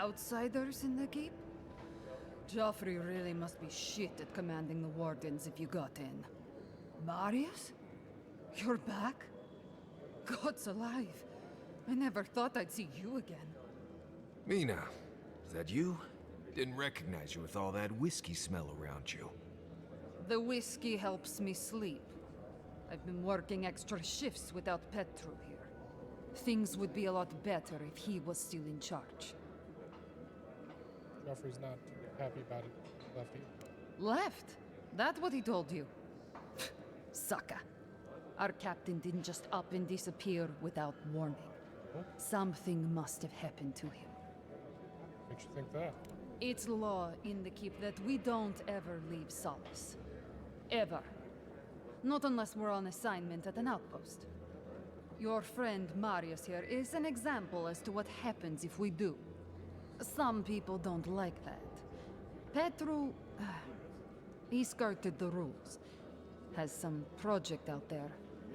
Outsiders in the keep? Joffrey really must be shit at commanding the wardens if you got in. Marius? You're back? God's alive. I never thought I'd see you again. Mina, is that you? Didn't recognize you with all that whiskey smell around you. The whiskey helps me sleep. I've been working extra shifts without Petru here. Things would be a lot better if he was still in charge. Joffrey's not too happy about it. Left you. Left? That what he told you? Sucker. Our captain didn't just up and disappear without warning. Oh. Something must have happened to him. Makes you think that. It's law in the keep that we don't ever leave Solace. Ever. Not unless we're on assignment at an outpost. Your friend Marius here is an example as to what happens if we do. Some people don't like that. Petru, he skirted the rules. Has some project out there,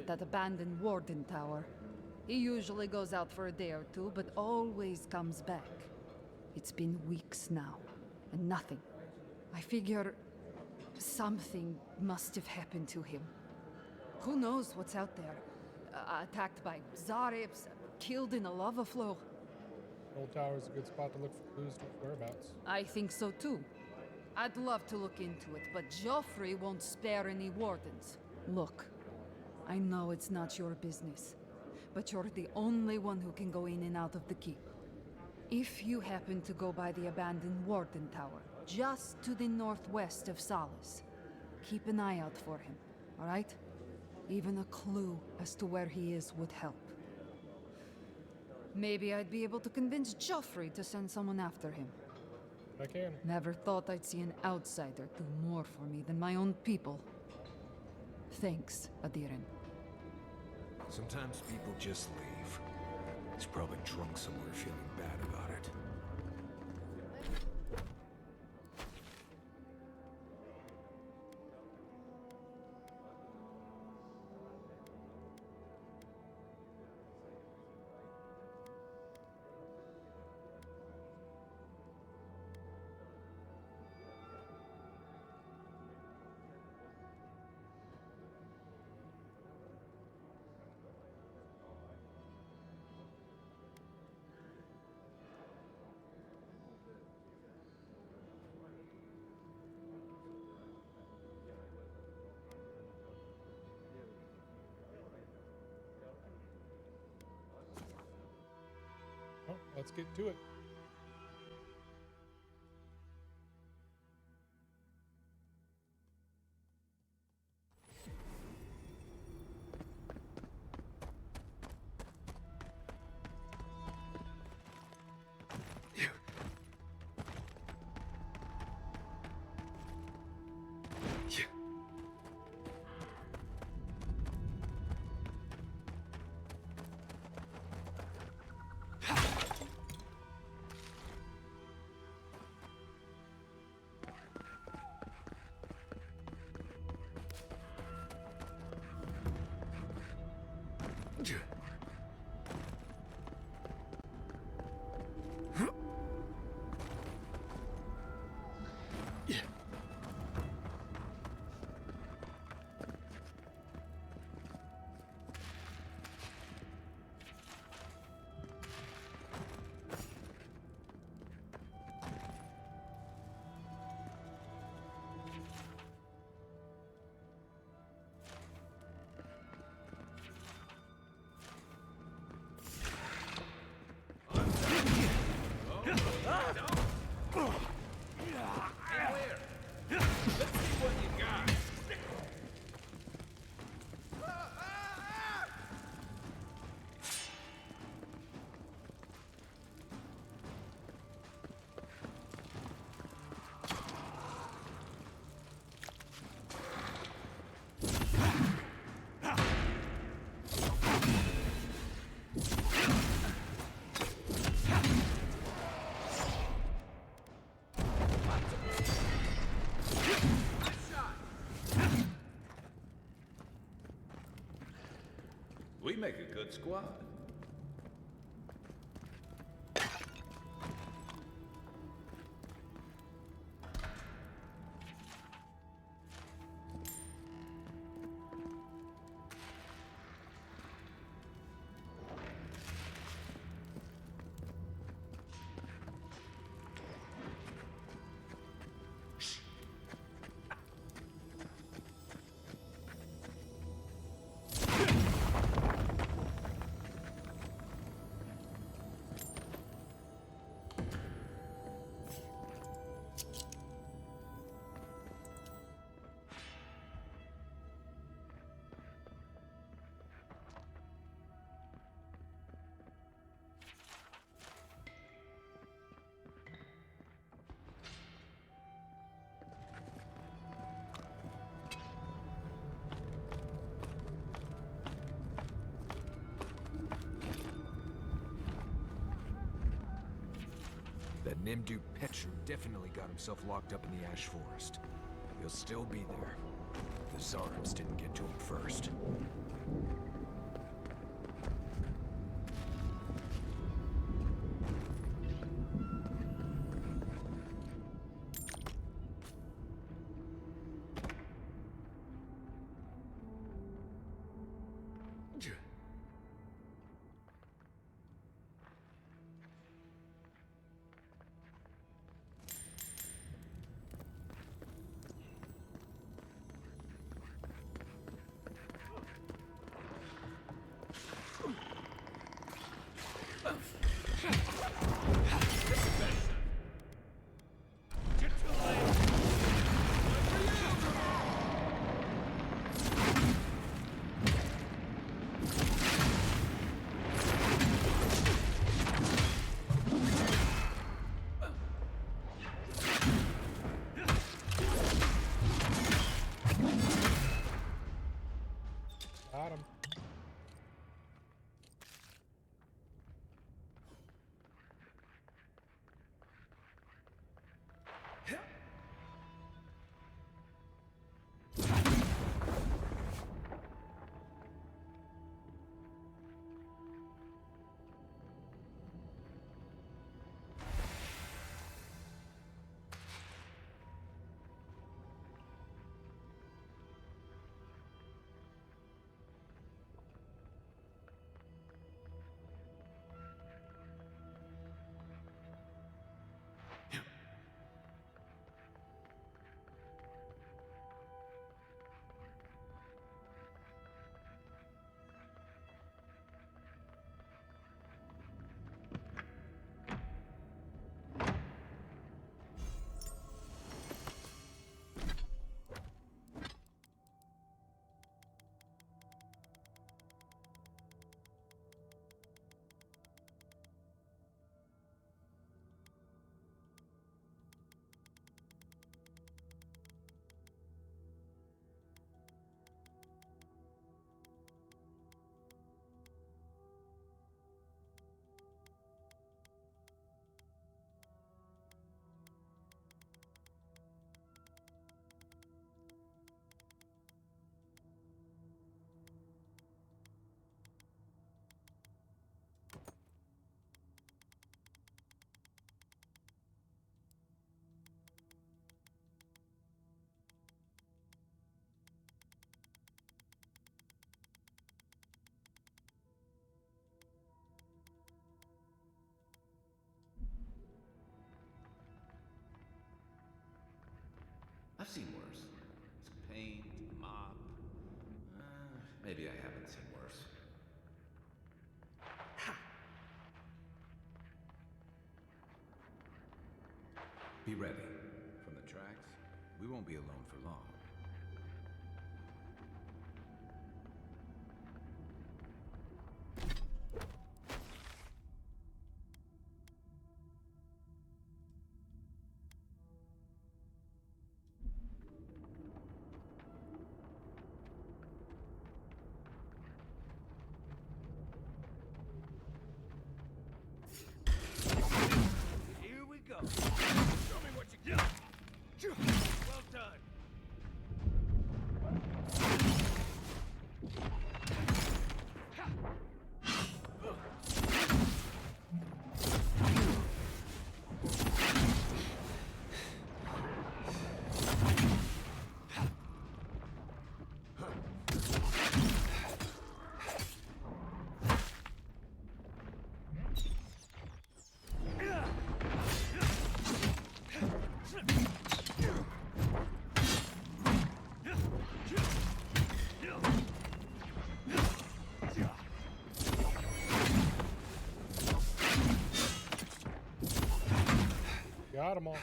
that abandoned warden tower. He usually goes out for a day or two, but always comes back. It's been weeks now, and nothing. I figure something must have happened to him. Who knows what's out there? Attacked by Zarips, killed in a lava flow. Old Tower's a good spot to look for clues to his whereabouts. I think so too. I'd love to look into it, but Joffrey won't spare any wardens. Look, I know it's not your business, but you're the only one who can go in and out of the keep. If you happen to go by the abandoned warden tower, just to the northwest of Solace, keep an eye out for him, all right? Even a clue as to where he is would help. Maybe I'd be able to convince Joffrey to send someone after him. I can. Never thought I'd see an outsider do more for me than my own people. Thanks, Adiren. Sometimes people just leave. He's probably drunk somewhere feeling bad about it. Well, let's get to it. We make a good squad. That Nimdu Petru definitely got himself locked up in the Ash Forest. He'll still be there. The Zarms didn't get to him first. Got him. I've seen worse. Paint, mop. Maybe I haven't seen worse. Be ready. From the tracks, we won't be alone for long. Here we go. Show me what you got. Well done. Got them all.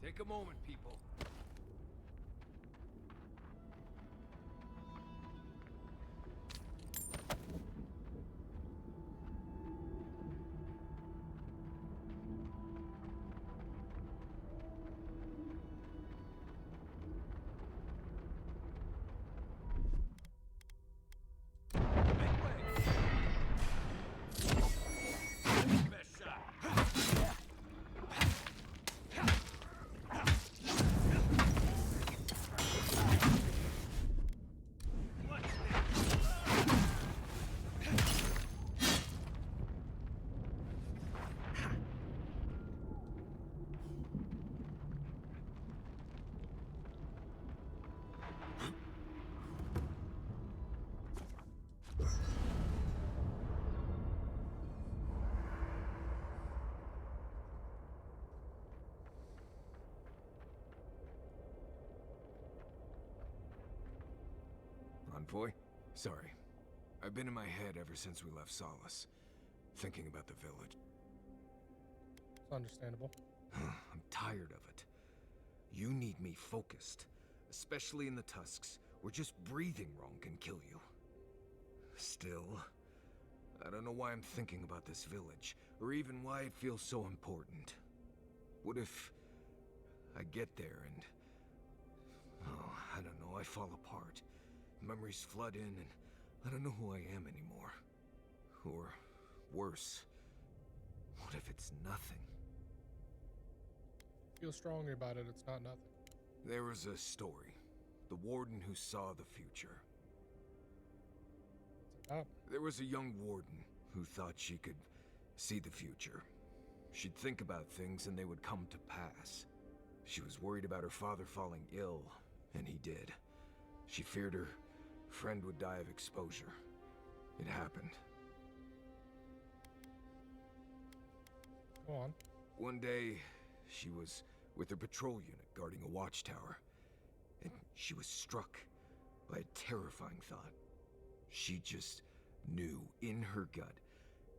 Take a moment, people. Envoy? Sorry. I've been in my head ever since we left Solace, thinking about the village. It's understandable. I'm tired of it. You need me focused, especially in the tusks, where just breathing wrong can kill you. Still, I don't know why I'm thinking about this village, or even why it feels so important. What if I get there and... oh, I don't know, I fall apart. Memories flood in, and I don't know who I am anymore. Or, worse, what if it's nothing? Feel strongly about it, it's not nothing. There was a story. The warden who saw the future. What's it about? There was a young warden who thought she could see the future. She'd think about things and they would come to pass. She was worried about her father falling ill, and he did. She feared her friend would die of exposure. It happened. Go on. One day, she was with her patrol unit guarding a watchtower, and she was struck by a terrifying thought. She just knew in her gut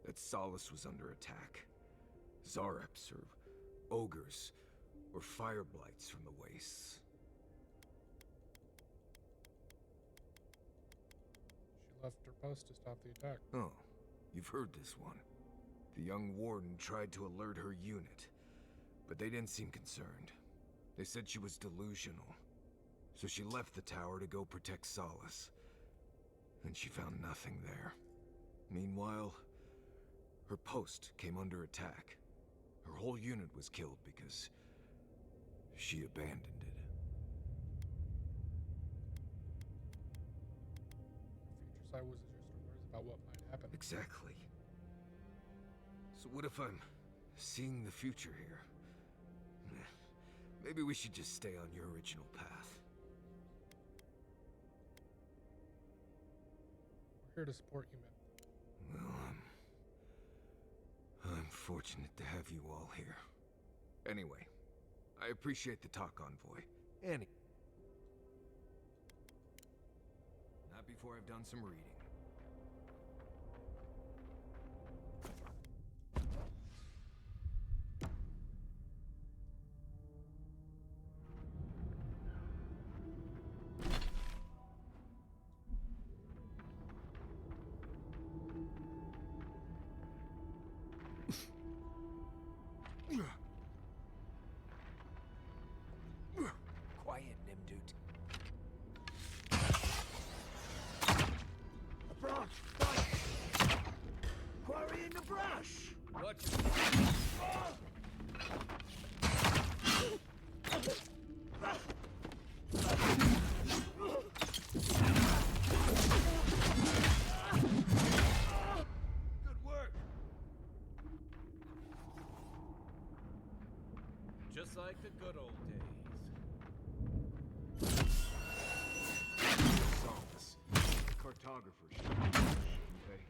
that Solace was under attack. Zareps, or ogres, or fire blights from the wastes. She left her post to stop the attack. Oh, you've heard this one. The young warden tried to alert her unit, but they didn't seem concerned. They said she was delusional. So she left the tower to go protect Solace. And she found nothing there. Meanwhile, her post came under attack. Her whole unit was killed because she abandoned it. Future Sight was just stories about what might happen. Exactly. So what if I'm seeing the future here? Maybe we should just stay on your original path. We're here to support you, man. Well, I'm fortunate to have you all here. Anyway, I appreciate the talk, Envoy. Not before I've done some reading. Quiet, Nimdut. Quarry in the brush! What? Good work! Just like the good old days. Solace. Cartographer. Okay.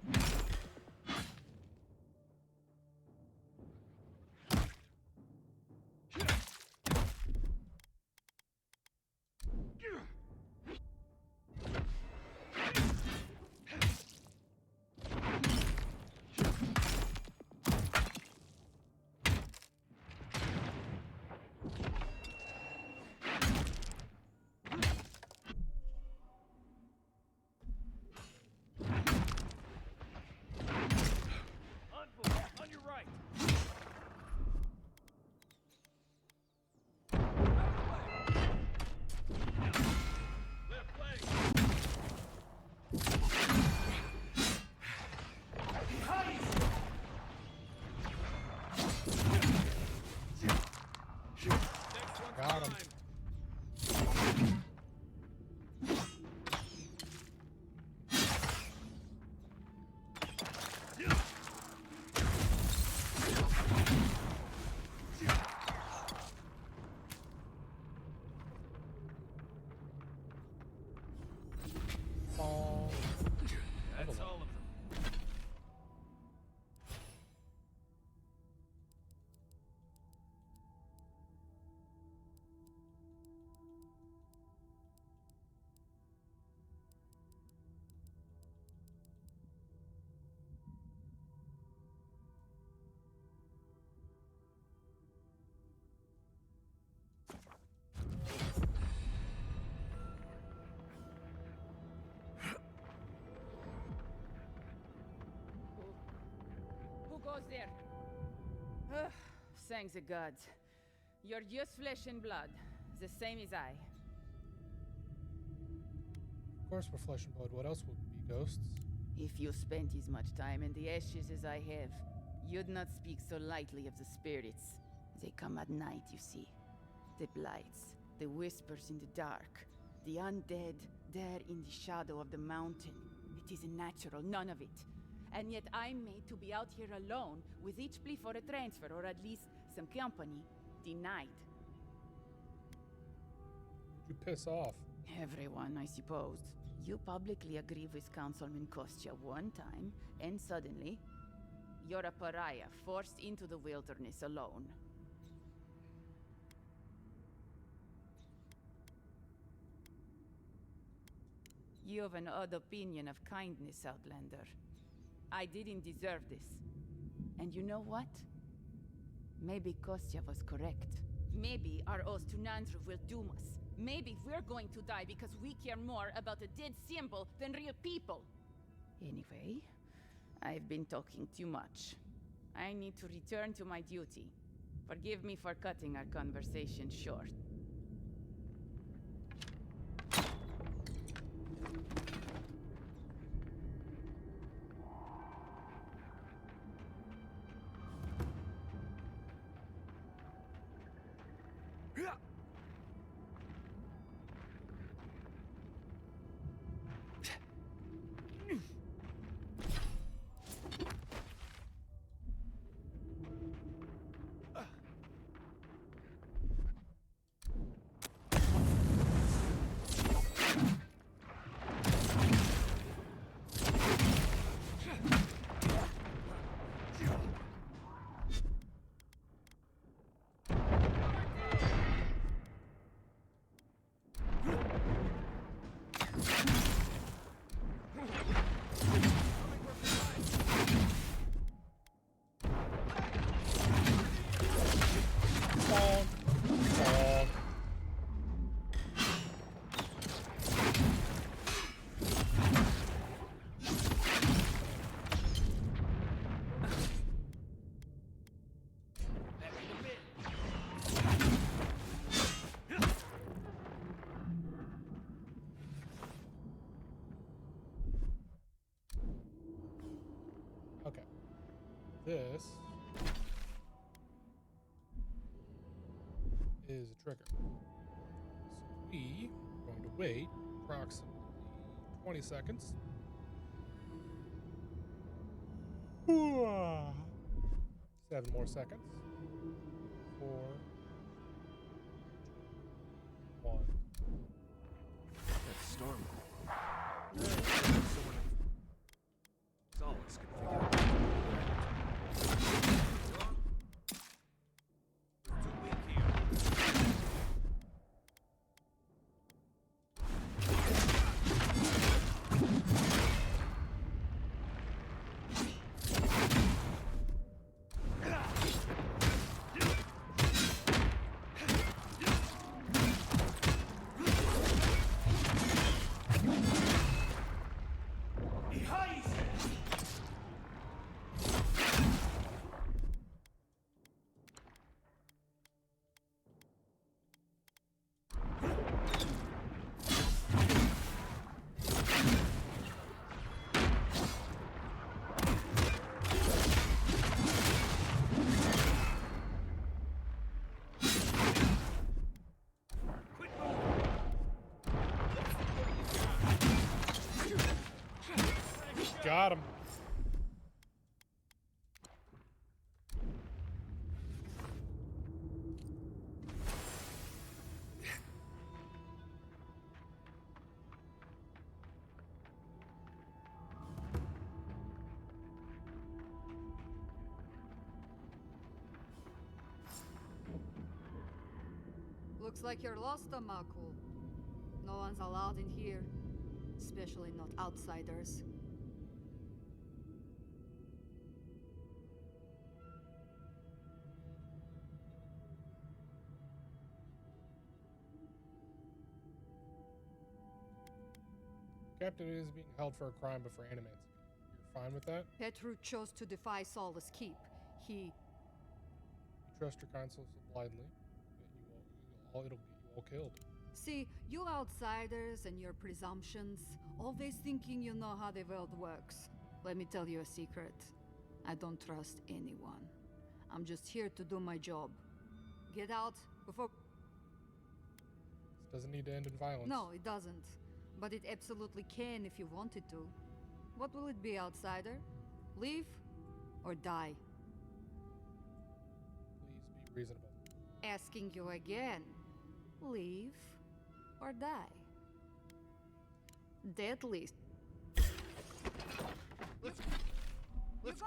goes there? Ugh, thank the gods. You're just flesh and blood, the same as I. Of course we're flesh and blood. What else would we be, ghosts? If you spent as much time in the ashes as I have, you'd not speak so lightly of the spirits. They come at night, you see. The blights, the whispers in the dark, the undead there in the shadow of the mountain. It isn't natural, none of it. And yet I'm made to be out here alone, with each plea for a transfer, or at least some company, denied. You piss off. Everyone, I suppose. You publicly agree with Councilman Kostya one time, and suddenly, you're a pariah forced into the wilderness alone. You have an odd opinion of kindness, Outlander. I didn't deserve this. And you know what? Maybe Kostya was correct. Maybe our oath to Nandru will doom us. Maybe we're going to die because we care more about a dead symbol than real people. Anyway, I've been talking too much. I need to return to my duty. Forgive me for cutting our conversation short. This is a trigger. So we are going to wait approximately 20 seconds. 7 more seconds. 4, 2, 1. That storm. Solace can figure it out. Got him. Looks like you're lost, Amaku. No one's allowed in here, especially not outsiders. Captain is being held for a crime before animates. fine with that? Petru chose to defy Solace Keep. He... You trust your consuls so blindly. It'll get you all killed. See, you outsiders and your presumptions, always thinking you know how the world works. Let me tell you a secret. I don't trust anyone. I'm just here to do my job. Get out before... This doesn't need to end in violence. No, it doesn't. But it absolutely can if you wanted to. What will it be, outsider? Leave or die? Please be reasonable. Asking you again. Leave or die? Deadly. Let's go.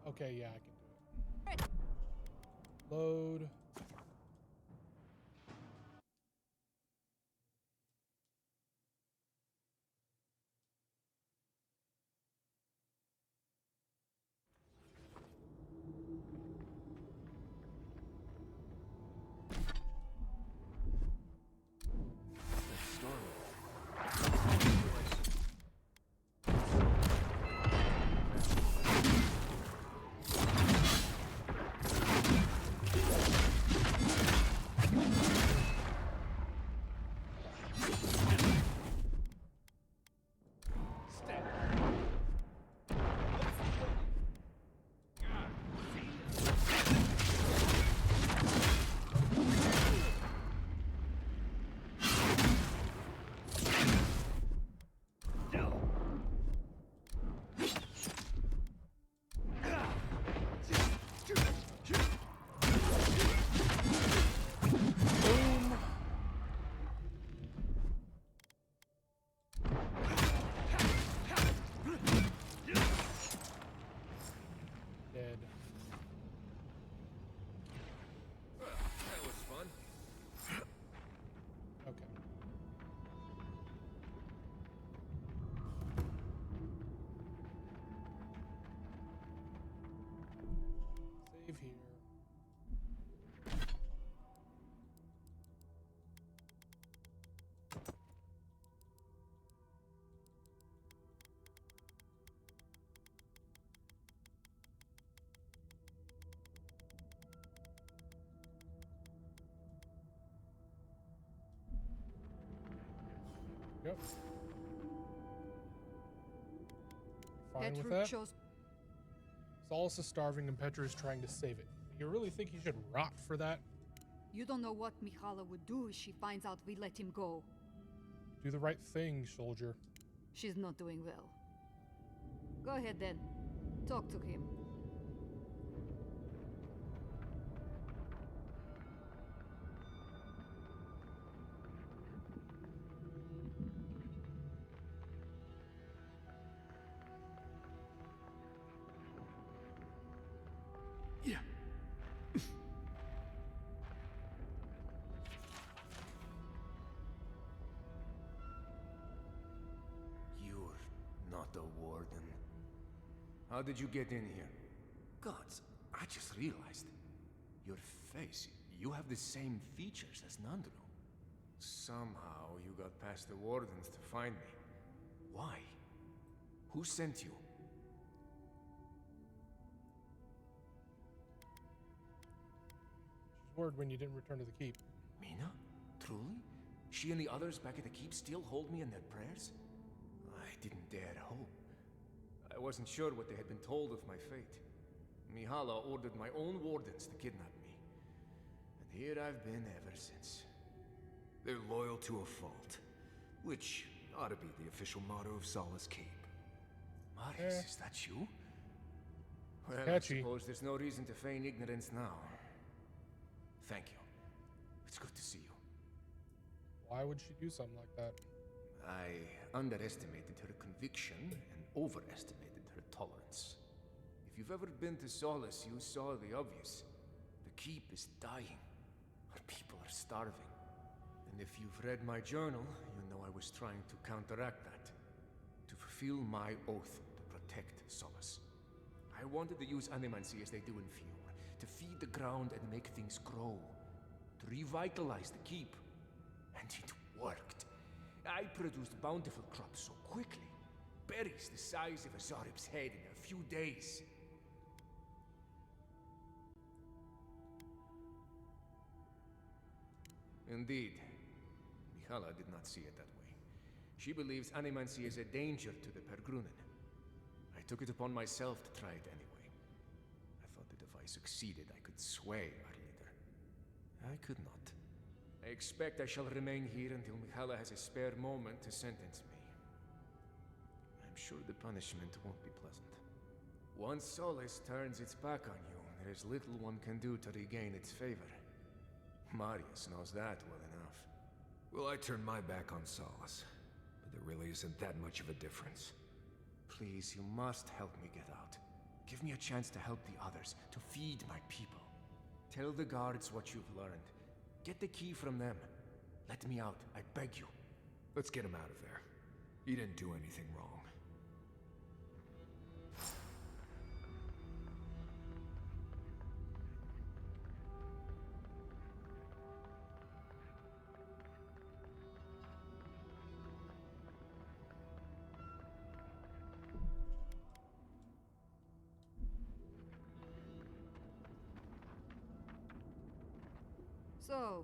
Okay, yeah, I can do it. Load. Save here. Yep. Fine with that? Solace is starving and Petra is trying to save it. You really think he should rot for that? You don't know what Mikhala would do if she finds out we let him go. Do the right thing, soldier. She's not doing well. Go ahead then. Talk to him. How did you get in here? Gods, I just realized. Your face, you have the same features as Nandru. Somehow you got past the wardens to find me. Why? Who sent you? She's word when you didn't return to the keep. Mina? Truly? She and the others back at the keep still hold me in their prayers? I didn't dare hope. I wasn't sure what they had been told of my fate. Mihala ordered my own wardens to kidnap me. And here I've been ever since. They're loyal to a fault, which ought to be the official motto of Solace Keep. Marius, is that you? Well, Catchy. I suppose there's no reason to feign ignorance now. Thank you. It's good to see you. Why would she do something like that? I underestimated her conviction and overestimated her tolerance. If you've ever been to Solace, you saw the obvious. The keep is dying. Our people are starving. And if you've read my journal, you know I was trying to counteract that. To fulfill my oath to protect Solace. I wanted to use animancy as they do in Fior, to feed the ground and make things grow. To revitalize the keep. And it worked. I produced bountiful crops so quickly. Berries the size of a Zarib's head in a few days. Indeed. Mihala did not see it that way. She believes animancy is a danger to the Pergrunen. I took it upon myself to try it anyway. I thought that if I succeeded, I could sway our leader. I could not. I expect I shall remain here until Mihala has a spare moment to sentence me. I'm sure the punishment won't be pleasant. Once Solace turns its back on you, there is little one can do to regain its favor. Marius knows that well enough. Well, I turned my back on Solace, but there really isn't that much of a difference. Please, you must help me get out. Give me a chance to help the others, to feed my people. Tell the guards what you've learned. Get the key from them. Let me out, I beg you. Let's get him out of there. He didn't do anything wrong. So,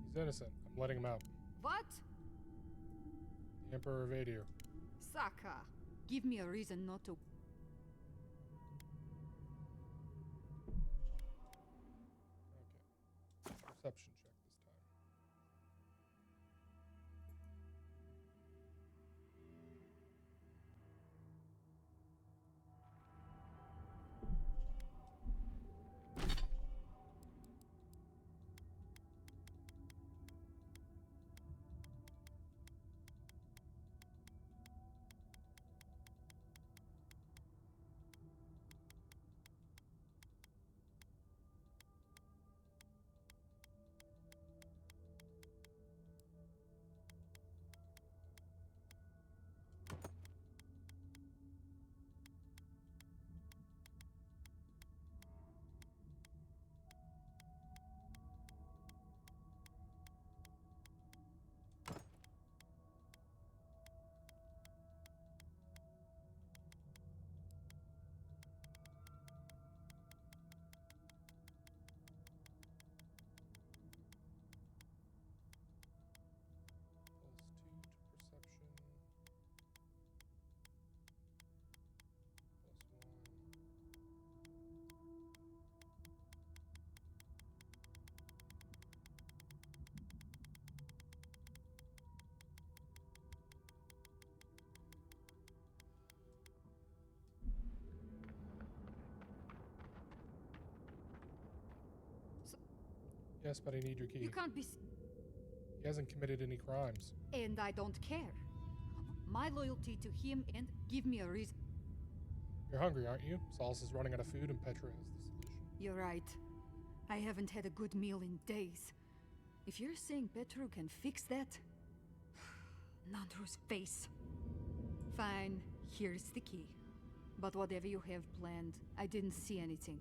He's innocent. I'm letting him out. what? The Emperor of Adir. Saka, give me a reason not to. Perception check this time. Yes, but I need your key. You can't be. He hasn't committed any crimes. And I don't care. My loyalty to him and give me a reason. You're hungry, aren't you? Solace is running out of food and Petra has the solution. You're right. I haven't had a good meal in days. If you're saying Petru can fix that... Nandru's face. Fine, here's the key. But whatever you have planned, I didn't see anything.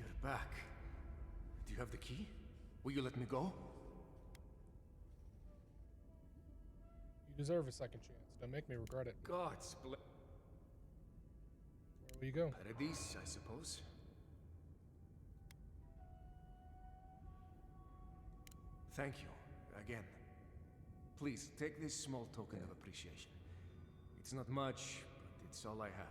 You're back. Do you have the key? Will you let me go? You deserve a second chance. Don't make me regret it. God's bless. Where will you go? Paradise, I suppose. Thank you, again. Please, take this small token of appreciation. It's not much, but it's all I have.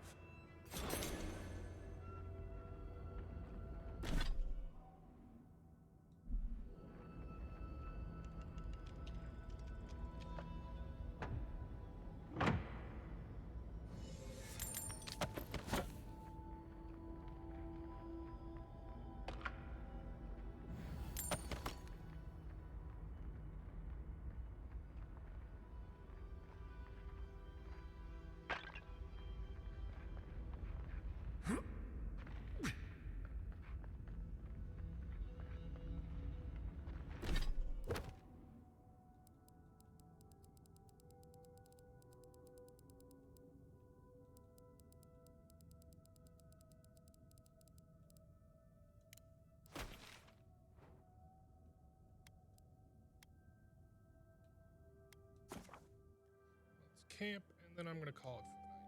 Camp, and then I'm going to call it for the night.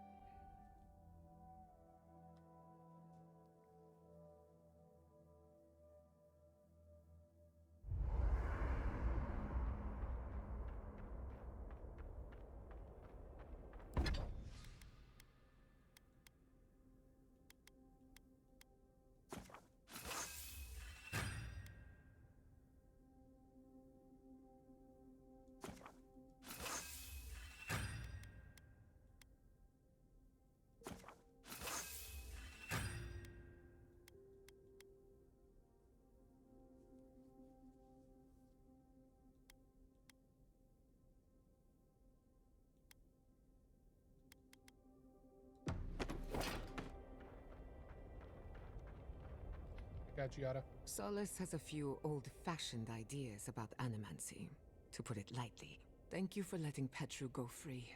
Got you, Yada. Solace has a few old-fashioned ideas about animancy, to put it lightly. Thank you for letting Petru go free.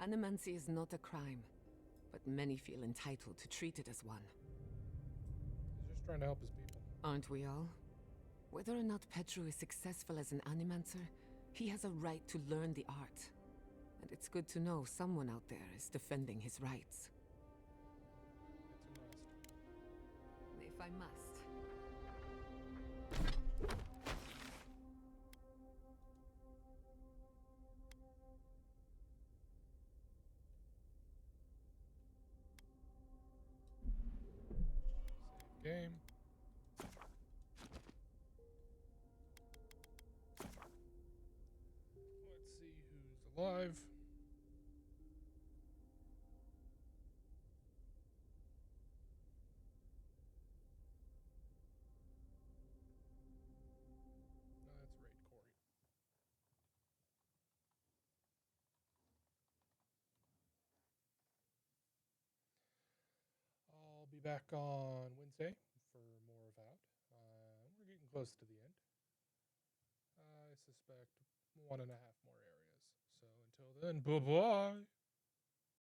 Animancy is not a crime, but many feel entitled to treat it as one. He's just trying to help his people. Aren't we all? Whether or not Petru is successful as an animancer, he has a right to learn the art. And it's good to know someone out there is defending his rights. If I must. Save game. Let's see who's alive. I'll be back on Wednesday for more Avowed. We're getting close to the end. I suspect 1.5 more areas. So until then, bye-bye.